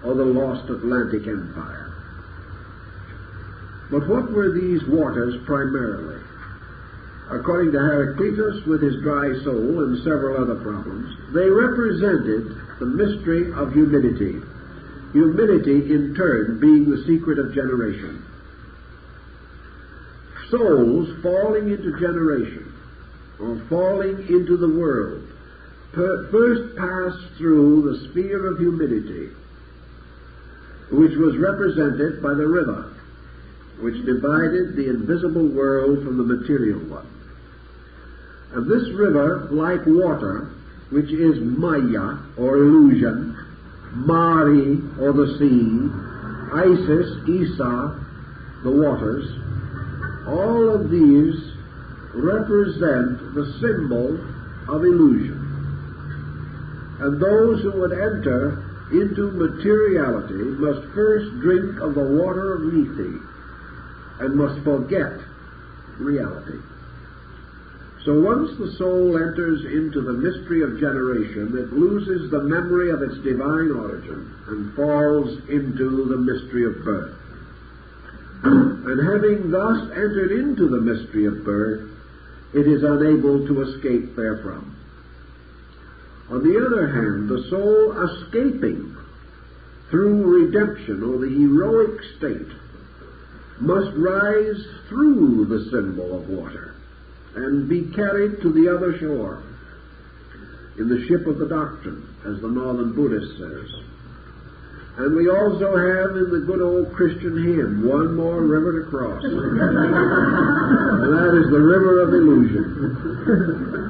or the lost Atlantic Empire. But what were these waters primarily? According to Heraclitus, with his dry soul and several other problems, they represented the mystery of humidity. Humidity, in turn, being the secret of generation. Souls falling into generation, or falling into the world, first passed through the sphere of humidity, which was represented by the river, which divided the invisible world from the material one. And this river, like water, which is Maya, or illusion, Mari, or the sea, Isis, Isa, the waters, all of these represent the symbol of illusion. And those who would enter into materiality must first drink of the water of Lethe and must forget reality. So once the soul enters into the mystery of generation, it loses the memory of its divine origin and falls into the mystery of birth. And having thus entered into the mystery of birth, it is unable to escape therefrom. On the other hand, the soul escaping through redemption or the heroic state must rise through the symbol of water and be carried to the other shore in the ship of the doctrine, as the Northern Buddhist says. And we also have in the good old Christian hymn, one more river to cross. And that is the river of illusion.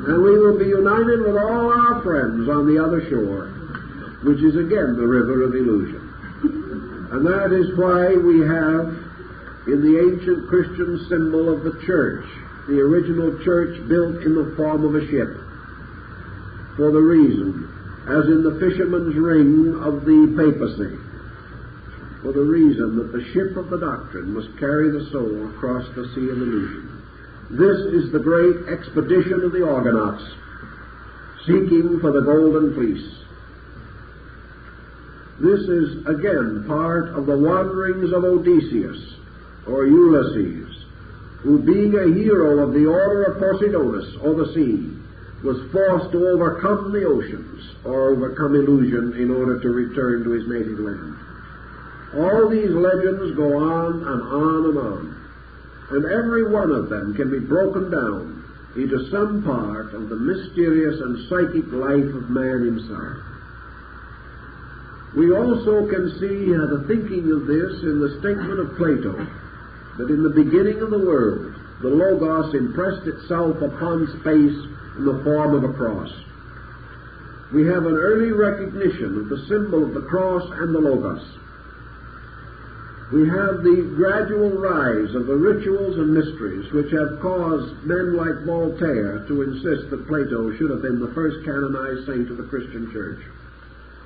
And we will be united with all our friends on the other shore, which is again the river of illusion. And that is why we have in the ancient Christian symbol of the church, the original church built in the form of a ship, for the reason, as in the fisherman's ring of the papacy, for the reason that the ship of the doctrine must carry the soul across the sea of illusion. This is the great expedition of the Argonauts, seeking for the golden fleece. This is again part of the wanderings of Odysseus, or Ulysses, who, being a hero of the order of Poseidonus, or the sea, was forced to overcome the oceans, or overcome illusion, in order to return to his native land. All these legends go on and on and on, and every one of them can be broken down into some part of the mysterious and psychic life of man himself. We also can see the thinking of this in the statement of Plato, that in the beginning of the world, the Logos impressed itself upon space in the form of a cross. We have an early recognition of the symbol of the cross and the Logos. We have the gradual rise of the rituals and mysteries which have caused men like Voltaire to insist that Plato should have been the first canonized saint of the Christian Church,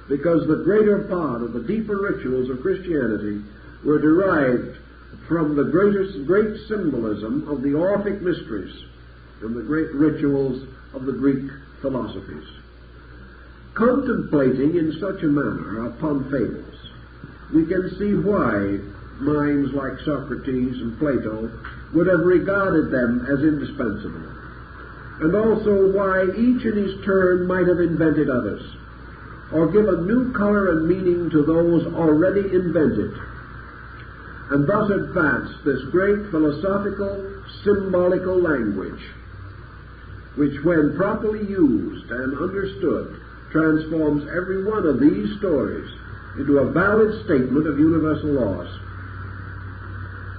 because the greater part of the deeper rituals of Christianity were derived from the great symbolism of the Orphic mysteries and the great rituals of the Greek philosophies. Contemplating in such a manner upon fables, we can see why minds like Socrates and Plato would have regarded them as indispensable, and also why each in his turn might have invented others, or given new color and meaning to those already invented, and thus advanced this great philosophical, symbolical language, which, when properly used and understood, transforms every one of these stories into a valid statement of universal laws.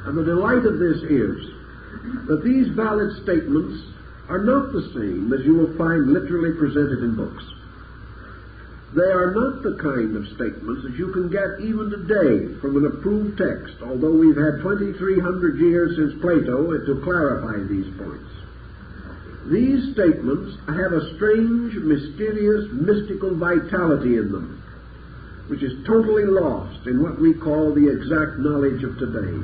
And the delight of this is that these valid statements are not the same as you will find literally presented in books. They are not the kind of statements that you can get even today from an approved text, although we've had 2,300 years since Plato to clarify these points. These statements have a strange, mysterious, mystical vitality in them, which is totally lost in what we call the exact knowledge of today.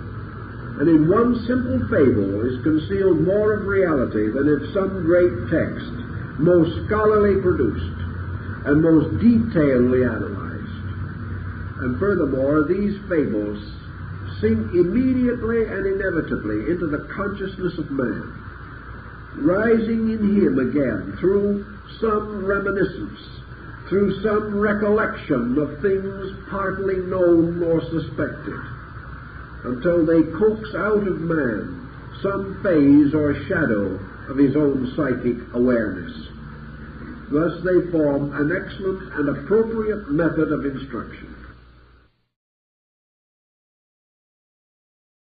And in one simple fable is concealed more of reality than in some great text, most scholarly produced and most detailedly analyzed. And furthermore, these fables sink immediately and inevitably into the consciousness of man, rising in him again through some reminiscence, through some recollection of things partly known or suspected, until they coax out of man some phase or shadow of his own psychic awareness. Thus they form an excellent and appropriate method of instruction.